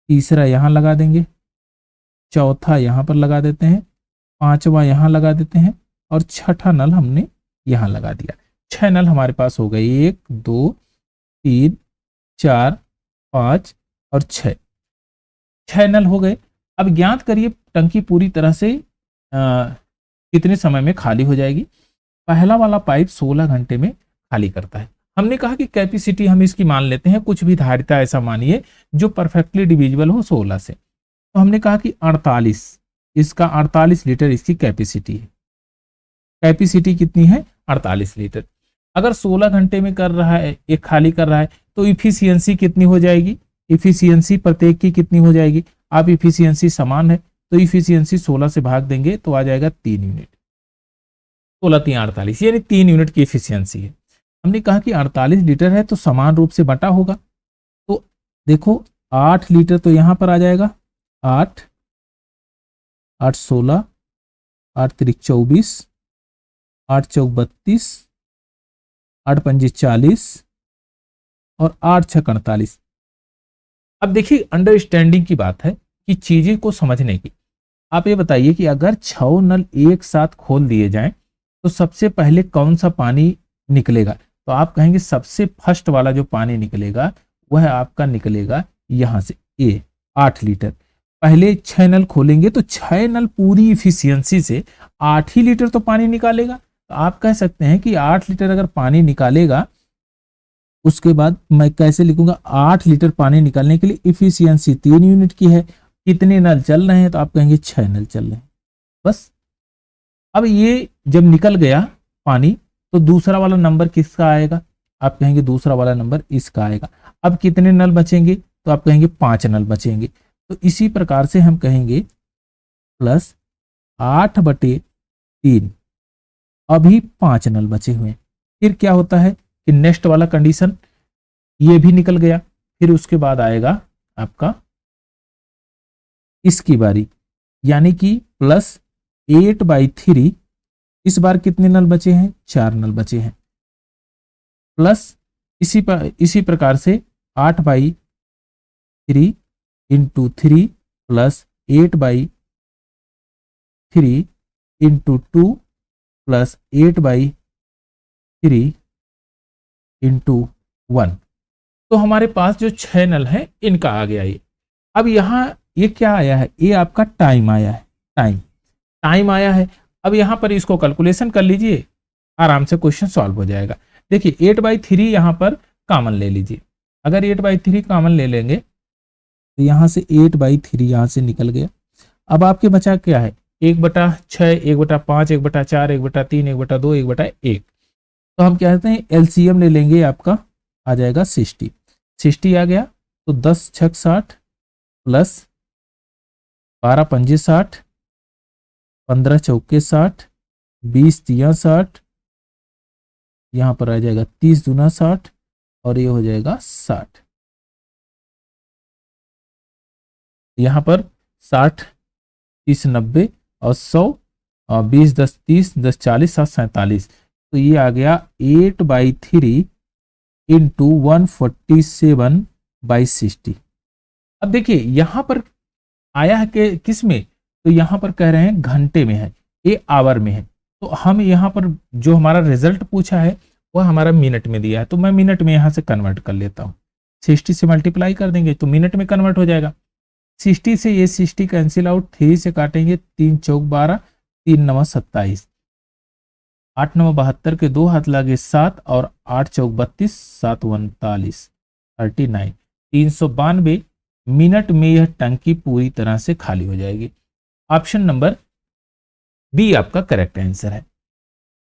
तीसरा यहां लगा देंगे, चौथा यहां पर लगा देते हैं, पांचवा यहां लगा देते हैं और छठा नल हमने यहां लगा दिया। 6 नल हमारे पास हो गए, 1 2 3 4 5 और 6 नल हो गए। अब ज्ञात करिए टंकी पूरी तरह से कितने समय में खाली हो जाएगी। पहला वाला पाइप 16 घंटे में खाली करता है। हमने कहा कि कैपेसिटी हम इसकी मान लेते हैं, कुछ भी धारिता ऐसा मानिए जो परफेक्टली डिविजिबल हो 16 से। तो हमने कहा कि 48, इसका 48 लीटर इसकी कैपेसिटी है। कैपेसिटी कितनी है? 48 लीटर। अगर 16 घंटे में कर रहा है, एक खाली कर रहा है, तो इफिशियंसी कितनी हो जाएगी? इफिशियंसी प्रत्येक की कितनी हो जाएगी? आप इफिशियंसी समान है तो इफिशियंसी 16 से भाग देंगे तो आ जाएगा 3 यूनिट। 16 3 48 यानी 3 यूनिट की इफिशियंसी है। हमने कहा कि 48 लीटर है तो समान रूप से बटा होगा। तो देखो 8 लीटर तो यहां पर आ जाएगा, 8 8 16, 8 3 24, 8 चौक 32, 8 पंजी 40 और 8 6 48। अब देखिए अंडरस्टैंडिंग की बात है कि चीजें को समझने की। आप ये बताइए कि अगर 6 नल एक साथ खोल दिए जाएं तो सबसे पहले कौन सा पानी निकलेगा? तो आप कहेंगे सबसे फर्स्ट वाला जो पानी निकलेगा वह आपका निकलेगा यहां से, ए 8 लीटर। पहले 6 नल खोलेंगे तो 6 नल पूरी इफिशियंसी से 8 ही लीटर तो पानी निकालेगा। तो आप कह सकते हैं कि 8 लीटर अगर पानी निकालेगा, उसके बाद मैं कैसे लिखूंगा? 8 लीटर पानी निकालने के लिए इफिशियंसी 3 यूनिट की है। कितने नल चल रहे हैं? तो आप कहेंगे 6 नल चल रहे हैं। बस अब ये जब निकल गया पानी तो दूसरा वाला नंबर किसका आएगा? आप कहेंगे दूसरा वाला नंबर इसका आएगा। अब कितने नल बचेंगे? तो आप कहेंगे 5 नल बचेंगे। तो इसी प्रकार से हम कहेंगे प्लस 8/3, अभी 5 नल बचे हुए हैं। फिर क्या होता है कि नेक्स्ट वाला कंडीशन ये भी निकल गया। फिर उसके बाद आएगा आपका इसकी बारी, यानी कि प्लस 8/3। इस बार कितने नल बचे हैं? 4 नल बचे हैं। प्लस इसी प्रकार से 8/3 into 3 plus 8/3 into 2 plus 8/3 into 1। तो हमारे पास जो 6 नल है इनका आ गया ये। अब यहाँ ये क्या आया है? ये आपका टाइम आया है, टाइम आया है। अब यहाँ पर इसको कैलकुलेशन कर लीजिए, आराम से क्वेश्चन सॉल्व हो जाएगा। देखिए 8/3 यहाँ पर कॉमन ले लीजिए। अगर 8/3 कॉमन ले लेंगे तो यहाँ से 8/3 यहाँ से निकल गया। अब आपके बचा क्या है? 1/6, 1/5, 1/4, 1/3, 1/2, 1/1। तो हम क्या कहते हैं एलसीएम ले लेंगे, आपका आ जाएगा 60 आ गया। तो 10 6 60 प्लस 12 पंजे 60, 15 चौके 60, 20 तिया 60, यहाँ पर आ जाएगा 30 दूना 60 और ये हो जाएगा 60। यहाँ पर 60 30 90 और 100 और 20 10 30 10 40 7 47। तो ये आ गया 8/3 इंटू 147/60। अब देखिए यहां पर आया है कि किस में? तो यहां पर कह रहे हैं घंटे में है, ये आवर में है। तो हम यहां पर जो हमारा रिजल्ट पूछा है वह हमारा मिनट में दिया है, तो मैं मिनट में यहां से कन्वर्ट कर लेता हूं। 60 से मल्टीप्लाई कर देंगे तो मिनट में कन्वर्ट हो जाएगा। 60 से ये 60 कैंसिल आउट, 3 से काटेंगे, 3 चौक 12, 3 9 27, 8 9 72 के 2 हाथ लगे 7 और 8 चौक 32, 7 39 39, 392 मिनट में यह टंकी पूरी तरह से खाली हो जाएगी। ऑप्शन नंबर बी आपका करेक्ट आंसर है।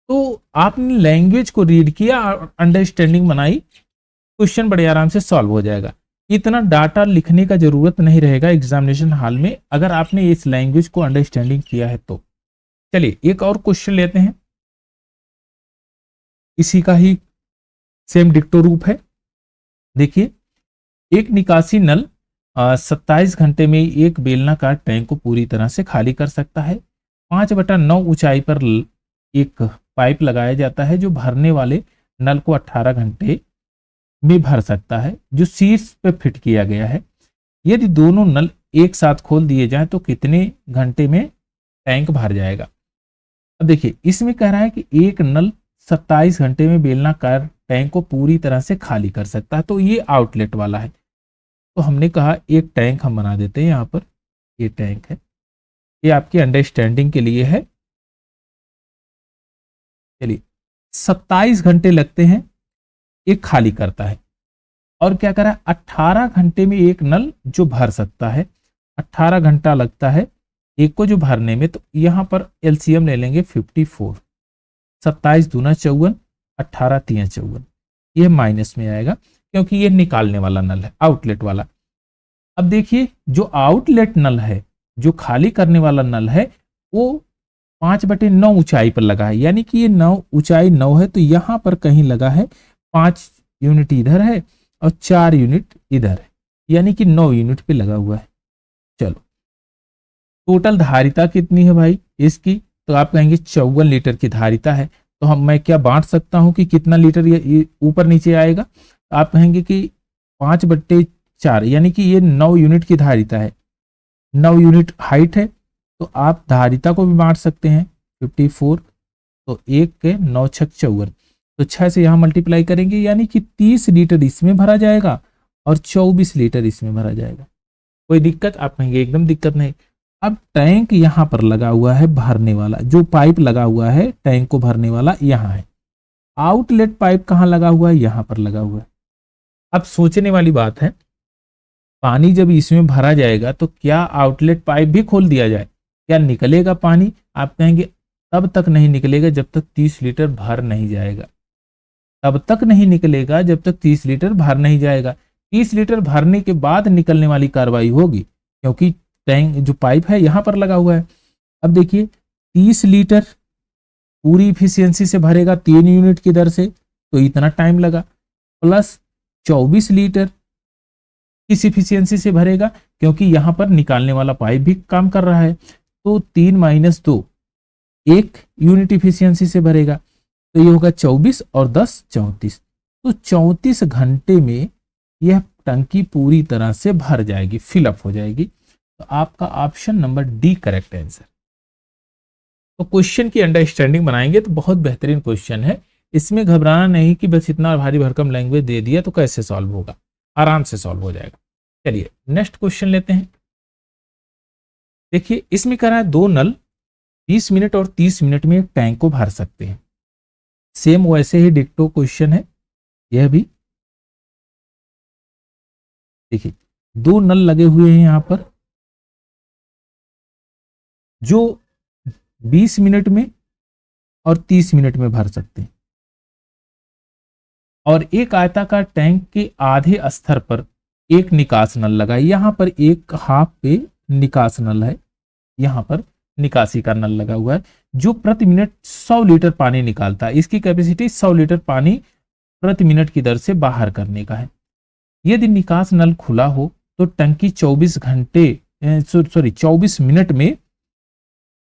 तो आपने लैंग्वेज को रीड किया और अंडरस्टैंडिंग बनाई, क्वेश्चन बड़े आराम से सॉल्व हो जाएगा। इतना डाटा लिखने का जरूरत नहीं रहेगा एग्जामिनेशन हॉल में, अगर आपने इस लैंग्वेज को अंडरस्टैंडिंग किया है तो। चलिए एक और क्वेश्चन लेते हैं, इसी का ही सेम डिक्टो रूप है। देखिए, एक निकासी नल 27 घंटे में एक बेलनाकार टैंक को पूरी तरह से खाली कर सकता है। 5/9 ऊंचाई पर एक पाइप लगाया जाता है जो भरने वाले नल को 18 घंटे में भर सकता है, जो शीर्ष पे फिट किया गया है। यदि दोनों नल एक साथ खोल दिए जाएं तो कितने घंटे में टैंक भर जाएगा। अब देखिए, इसमें कह रहा है कि एक नल 27 घंटे में बेलनाकार टैंक को पूरी तरह से खाली कर सकता है, तो ये आउटलेट वाला है। तो हमने कहा एक टैंक हम बना देते हैं यहाँ पर, ये टैंक है, ये आपकी अंडरस्टैंडिंग के लिए है। चलिए 27 घंटे लगते हैं एक खाली करता है, और क्या करा 18 घंटे में एक नल जो भर सकता है, 18 घंटा लगता है एक को जो भरने में। तो यहां पर एलसीएम ले लेंगे 54, 27 दूना 54, 18 तिया 54, ये माइनस में आएगा क्योंकि ये निकालने वाला नल है, आउटलेट वाला। अब देखिए, जो आउटलेट नल है, जो खाली करने वाला नल है, वो 5/9 ऊंचाई पर लगा है, यानी कि ये 9 ऊंचाई 9 है, तो यहां पर कहीं लगा है 5 यूनिट इधर है और 4 यूनिट इधर है, यानी कि 9 यूनिट पे लगा हुआ है। चलो, टोटल धारिता कितनी है भाई इसकी, तो आप कहेंगे 54 लीटर की धारिता है। तो मैं क्या बांट सकता हूं कि कितना लीटर ये ऊपर नीचे आएगा। आप कहेंगे कि 5/4, यानी कि ये 9 यूनिट की धारिता है, 9 यूनिट हाइट है, तो आप धारिता को भी बांट सकते हैं 54, तो 1 के 9 6 54, तो 6 से यहां मल्टीप्लाई करेंगे, यानी कि 30 लीटर इसमें भरा जाएगा और 24 लीटर इसमें भरा जाएगा। कोई दिक्कत, आप कहेंगे एकदम दिक्कत नहीं। अब टैंक यहां पर लगा हुआ है भरने वाला, जो पाइप लगा हुआ है टैंक को भरने वाला यहां है। आउटलेट पाइप कहां लगा हुआ है, यहां पर लगा हुआ है। अब सोचने वाली बात है, पानी जब इसमें भरा जाएगा तो क्या आउटलेट पाइप भी खोल दिया जाए, क्या निकलेगा पानी। आप कहेंगे तब तक नहीं निकलेगा जब तक 30 लीटर भर नहीं जाएगा, तब तक नहीं निकलेगा जब तक 30 लीटर भर नहीं जाएगा। 30 लीटर भरने के बाद निकलने वाली कार्रवाई होगी, क्योंकि टैंक जो पाइप है यहां पर लगा हुआ है। अब देखिए, 30 लीटर पूरी इफिशियंसी से भरेगा 3 यूनिट की दर से, तो इतना टाइम लगा, प्लस 24 लीटर किस इफिशियंसी से भरेगा, क्योंकि यहां पर निकालने वाला पाइप भी काम कर रहा है, तो 3 - 2 1 यूनिट इफिशियंसी से भरेगा, तो ये होगा 24 और 10 34, तो 34 घंटे में यह टंकी पूरी तरह से भर जाएगी, फिलअप हो जाएगी। तो आपका option number D correct answer. तो क्वेश्चन की अंडरस्टैंडिंग बनाएंगे तो बहुत बेहतरीन क्वेश्चन है, इसमें घबराना नहीं कि बस इतना भारी भरकम लैंग्वेज दे दिया तो कैसे सॉल्व होगा, आराम से सॉल्व हो जाएगा। चलिए नेक्स्ट क्वेश्चन लेते हैं। देखिए, इसमें कह रहा है 2 नल 20 मिनट और 30 मिनट में एक टैंक को भर सकते हैं। सेम वैसे ही डिक्टो क्वेश्चन है यह भी। देखिए, 2 नल लगे हुए हैं यहां पर, जो 20 मिनट में और 30 मिनट में भर सकते हैं, और एक आयताकार टैंक के आधे स्तर पर एक निकास नल लगा है। यहां पर एक हाफ पे निकास नल है, यहां पर निकासी का नल लगा हुआ है, जो प्रति मिनट 100 लीटर पानी निकालता है। इसकी कैपेसिटी 100 लीटर पानी प्रति मिनट की दर से बाहर करने का है। यदि निकास नल खुला हो तो टंकी 24 मिनट में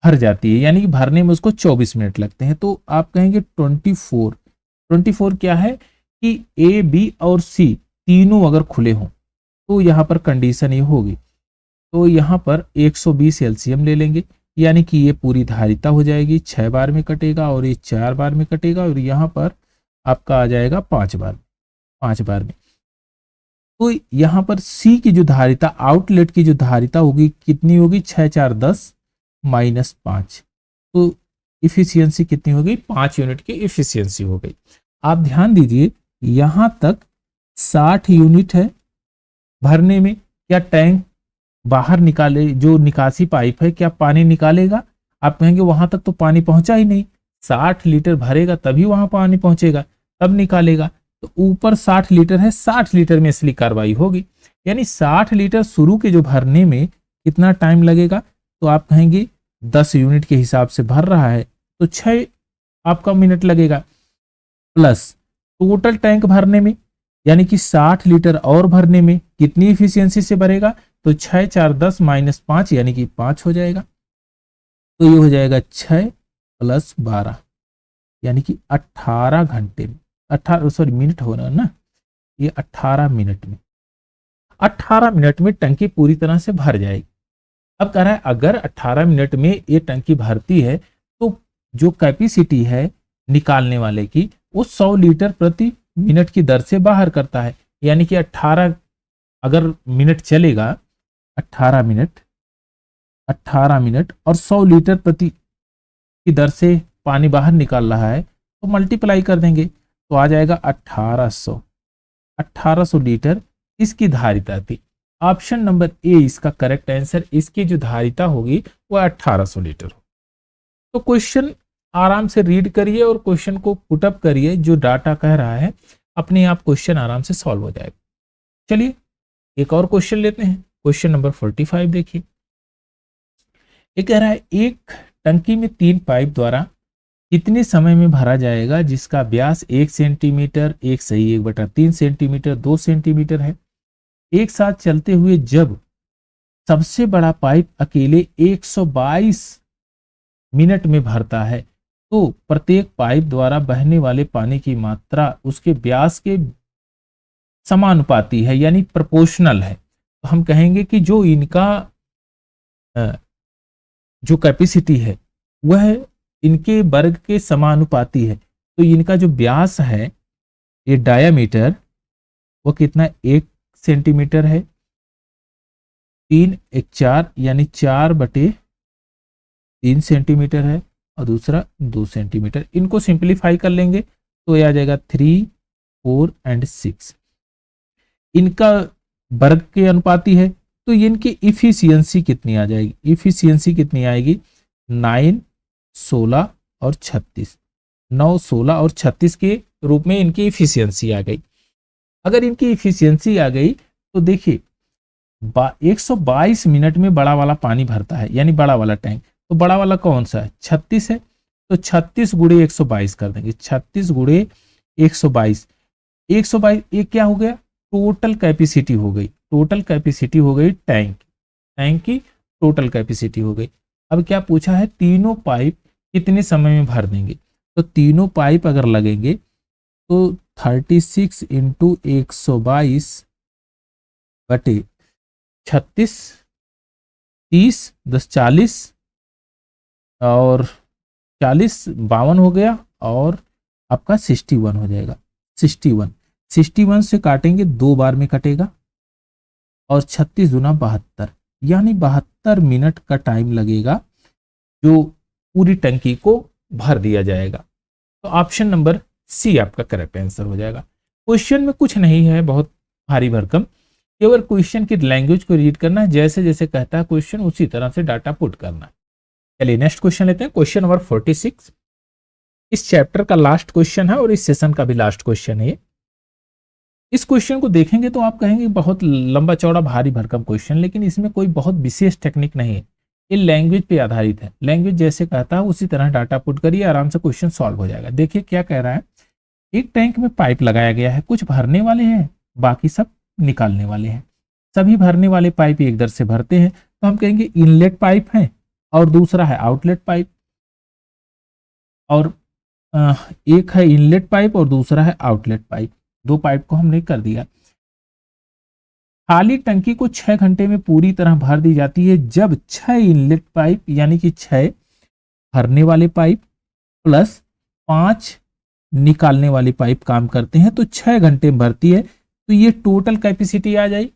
भर जाती है, यानी कि भरने में उसको 24 मिनट लगते हैं। तो आप कहेंगे 24 क्या है कि ए बी और सी तीनों अगर खुले हों तो यहां पर कंडीशन ये होगी, तो यहां पर 120 एलसीएम ले लेंगे, यानी कि ये पूरी धारिता हो जाएगी, 6 बार में कटेगा और ये 4 बार में कटेगा, और यहां पर आपका आ जाएगा 5 बार में। तो यहां पर सी की जो धारिता, आउटलेट की जो धारिता होगी कितनी होगी, 6 4 10 -5, तो इफिशियंसी कितनी हो गई, 5 यूनिट की इफिशियंसी हो गई। आप ध्यान दीजिए, यहां तक 60 यूनिट है भरने में, क्या टैंक बाहर निकाले, जो निकासी पाइप है क्या पानी निकालेगा? आप कहेंगे वहां तक तो पानी पहुंचा ही नहीं, 60 लीटर भरेगा तभी वहां पानी पहुंचेगा, तब निकालेगा। तो ऊपर 60 लीटर है, 60 लीटर में असली कार्रवाई होगी, यानी 60 लीटर शुरू के जो भरने में कितना टाइम लगेगा? तो आप कहेंगे 10 यूनिट के हिसाब से भर रहा है तो 6 आपका मिनट लगेगा, प्लस टोटल टैंक भरने में यानी कि 60 लीटर और भरने में कितनी इफिशियंसी से भरेगा? तो 6 4 10 माइनस 5 यानी कि 5 हो जाएगा। तो ये हो जाएगा 6 प्लस 12 यानी कि 18 घंटे में, 18 सॉरी मिनट हो रहा ना, ये 18 मिनट में, 18 मिनट में टंकी पूरी तरह से भर जाएगी। अब कह रहा है अगर 18 मिनट में ये टंकी भरती है तो जो कैपेसिटी है निकालने वाले की वो 100 लीटर प्रति मिनट की दर से बाहर करता है, यानी कि 18 अगर मिनट चलेगा, 18 मिनट और 100 लीटर प्रति की दर से पानी बाहर निकाल रहा है तो मल्टीप्लाई कर देंगे तो आ जाएगा 1800 लीटर इसकी धारिता थी। ऑप्शन नंबर ए इसका करेक्ट आंसर, इसकी जो धारिता होगी वह 1800 लीटर हो। तो क्वेश्चन आराम से रीड करिए और क्वेश्चन को पुटअप करिए, जो डाटा कह रहा है अपने आप क्वेश्चन आराम से सॉल्व हो जाएगा। चलिए एक और क्वेश्चन लेते हैं, क्वेश्चन नंबर 45 देखिए। ये कह रहा है एक टंकी में 3 पाइप द्वारा कितने समय में भरा जाएगा जिसका व्यास 1 सेंटीमीटर, 1/3 सेंटीमीटर, 2 सेंटीमीटर है। एक साथ चलते हुए जब सबसे बड़ा पाइप अकेले 122 मिनट में भरता है तो प्रत्येक पाइप द्वारा बहने वाले पानी की मात्रा उसके व्यास के समानुपाती है यानी प्रोपोर्शनल है। तो हम कहेंगे कि जो इनका जो कैपेसिटी है वह इनके वर्ग के समानुपाती है। तो इनका जो व्यास है ये डायामीटर वो कितना 1 सेंटीमीटर है, 3 1 4 यानी 4/3 सेंटीमीटर है और दूसरा 2 सेंटीमीटर। इनको सिंप्लीफाई कर लेंगे तो यह आ जाएगा 3 4 एंड 6। इनका वर्ग के अनुपाती है तो इनकी इफिशियंसी कितनी आ जाएगी? इफिशियंसी कितनी आएगी? 9 16 और 36, 9 16 और 36 के रूप में इनकी इफिशियंसी आ गई। अगर इनकी इफिशियंसी आ गई तो देखिए 122 मिनट में बड़ा वाला पानी भरता है यानी बड़ा वाला टैंक, तो बड़ा वाला कौन सा है? 36 है, तो 36 गुणे 122 कर देंगे, 36 गुणे 122, 122 ये क्या हो गया? टोटल कैपेसिटी हो गई, टोटल कैपेसिटी हो गई टैंक की टोटल कैपेसिटी हो गई। अब क्या पूछा है? तीनों पाइप कितने समय में भर देंगे? तो तीनों पाइप अगर लगेंगे तो 36 इंटू 122 बटे 36, 30 10 40 और 40 52 हो गया और आपका 61 हो जाएगा। 61 से काटेंगे 2 बार में कटेगा और 36 दूना 72 यानी 72 मिनट का टाइम लगेगा जो पूरी टंकी को भर दिया जाएगा। तो ऑप्शन नंबर सी आपका करेक्ट आंसर हो जाएगा। क्वेश्चन में कुछ नहीं है बहुत भारी भरकम, केवल क्वेश्चन की लैंग्वेज को रीड करना है, जैसे जैसे कहता है क्वेश्चन उसी तरह से डाटा पुट करना है। चलिए नेक्स्ट क्वेश्चन लेते हैं, क्वेश्चन नंबर 46। इस चैप्टर का लास्ट क्वेश्चन है और इस सेशन का भी लास्ट क्वेश्चन है। इस क्वेश्चन को देखेंगे तो आप कहेंगे बहुत लंबा चौड़ा भारी भरकम क्वेश्चन, लेकिन इसमें कोई बहुत विशेष टेक्निक नहीं है, ये लैंग्वेज पे आधारित है। लैंग्वेज जैसे कहता है उसी तरह डाटा पुट करिए, आराम से क्वेश्चन सॉल्व हो जाएगा। देखिए क्या कह रहा है, एक टैंक में पाइप लगाया गया है, कुछ भरने वाले हैं बाकी सब निकालने वाले हैं। सभी भरने वाले पाइप एक दर से भरते हैं तो हम कहेंगे इनलेट पाइप है और दूसरा है आउटलेट पाइप, और एक है इनलेट पाइप और दूसरा है आउटलेट पाइप। 2 पाइप को हमने कर दिया। खाली टंकी को 6 घंटे में पूरी तरह भर दी जाती है जब 6 इनलेट पाइप यानी कि 6 भरने वाले पाइप प्लस 5 निकालने वाली पाइप काम करते हैं तो 6 घंटे में भरती है। तो ये टोटल कैपेसिटी आ गई।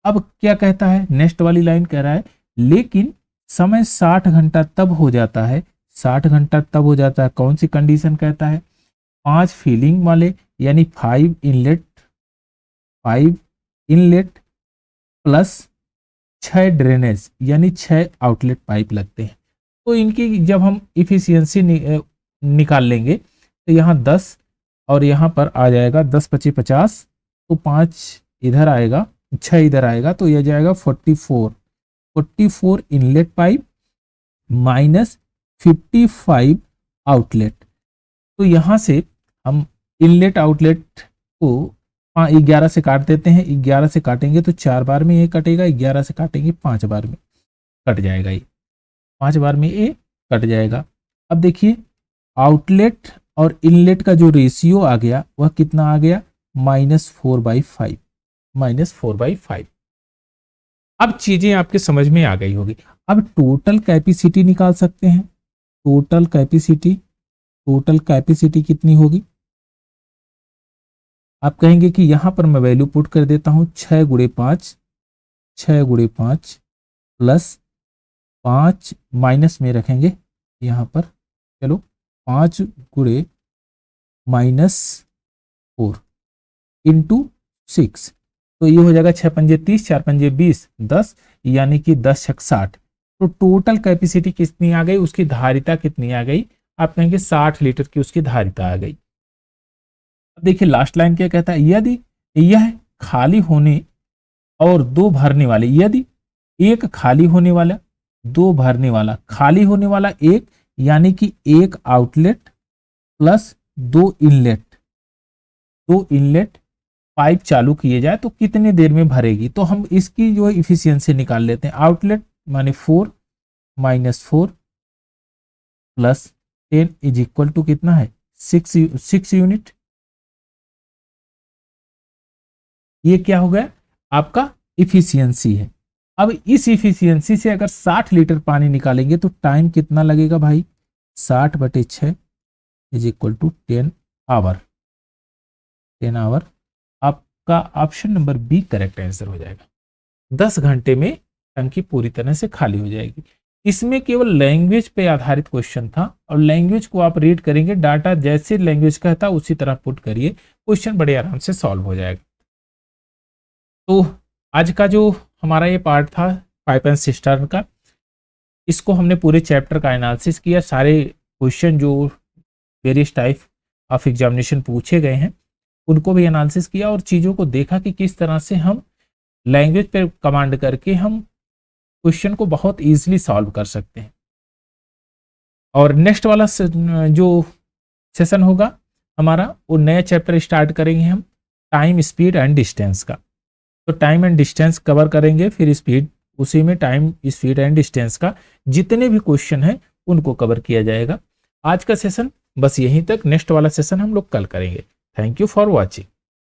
अब क्या कहता है, नेक्स्ट वाली लाइन कह रहा है लेकिन समय 60 घंटा तब हो जाता है, 60 घंटा तब हो जाता है, कौन सी कंडीशन कहता है? 5 फीलिंग वाले यानी 5 इनलेट प्लस 6 ड्रेनेज यानी 6 आउटलेट पाइप लगते हैं। तो इनकी जब हम इफिशियंसी निकाल लेंगे तो यहाँ 10 और यहाँ पर आ जाएगा 10 25 50, तो 5 इधर आएगा, 6 इधर आएगा, तो यह जाएगा 44 इनलेट पाइप माइनस 55 आउटलेट। तो यहाँ से हम इनलेट आउटलेट को 11 से काट देते हैं। 11 से काटेंगे तो 4 बार में ये कटेगा, 11 से काटेंगे 5 बार में कट जाएगा, ये 5 बार में ये कट जाएगा। अब देखिए आउटलेट और इनलेट का जो रेशियो आ गया वह कितना आ गया, -4/5, -4/5। अब चीजें आपके समझ में आ गई होगी। अब टोटल कैपेसिटी निकाल सकते हैं। टोटल कैपेसिटी कितनी होगी, आप कहेंगे कि यहां पर मैं वैल्यू पुट कर देता हूं 6 × 5 प्लस 5 माइनस में रखेंगे यहां पर, चलो 5 × -4 इंटू 6, तो ये हो जाएगा 6 पंजे 30, 4 पंजे 20, 10 यानी कि 10 छक 60। तो टोटल कैपेसिटी कितनी आ गई, उसकी धारिता कितनी आ गई, आप कहेंगे 60 लीटर की उसकी धारिता आ गई। अब देखिए लास्ट लाइन क्या कहता है, यदि यह खाली होने और 2 भरने वाले, यदि एक खाली होने वाला 2 भरने वाला, खाली होने वाला 1 यानी कि 1 आउटलेट प्लस 2 इनलेट पाइप चालू किए जाए तो कितने देर में भरेगी। तो हम इसकी जो इफिशियंसी निकाल लेते हैं। आउटलेट माने 4 - 4 प्लस 10 इज इक्वल टू कितना है, 6 यूनिट। ये क्या हो गया, आपका इफिशियंसी है। अब इस इफिशियंसी से अगर 60 लीटर पानी निकालेंगे तो टाइम कितना लगेगा भाई, 60/6 इज इक्वल टू 10 आवर। आपका option number B correct answer हो जाएगा। 10 घंटे में टंकी पूरी तरह से खाली हो जाएगी। इसमें केवल लैंग्वेज पे आधारित क्वेश्चन था और लैंग्वेज को आप रीड करेंगे, डाटा जैसे लैंग्वेज कहता उसी तरह पुट करिए, क्वेश्चन बड़े आराम से सॉल्व हो जाएगा। तो आज का जो हमारा ये पार्ट था पाइप एंड सिस्टर्न का, इसको हमने पूरे चैप्टर का एनालिसिस किया, सारे क्वेश्चन जो वेरियस टाइप ऑफ एग्जामिनेशन पूछे गए हैं उनको भी एनालिसिस किया और चीज़ों को देखा कि किस तरह से हम लैंग्वेज पे कमांड करके हम क्वेश्चन को बहुत इजीली सॉल्व कर सकते हैं। और नेक्स्ट वाला जो सेशन होगा हमारा, वो नया चैप्टर स्टार्ट करेंगे हम टाइम, स्पीड एंड डिस्टेंस का। तो टाइम एंड डिस्टेंस कवर करेंगे, फिर स्पीड, उसी में टाइम, स्पीड एंड डिस्टेंस का जितने भी क्वेश्चन हैं उनको कवर किया जाएगा। आज का सेशन बस यहीं तक, नेक्स्ट वाला सेशन हम लोग कल करेंगे। Thank you for watching.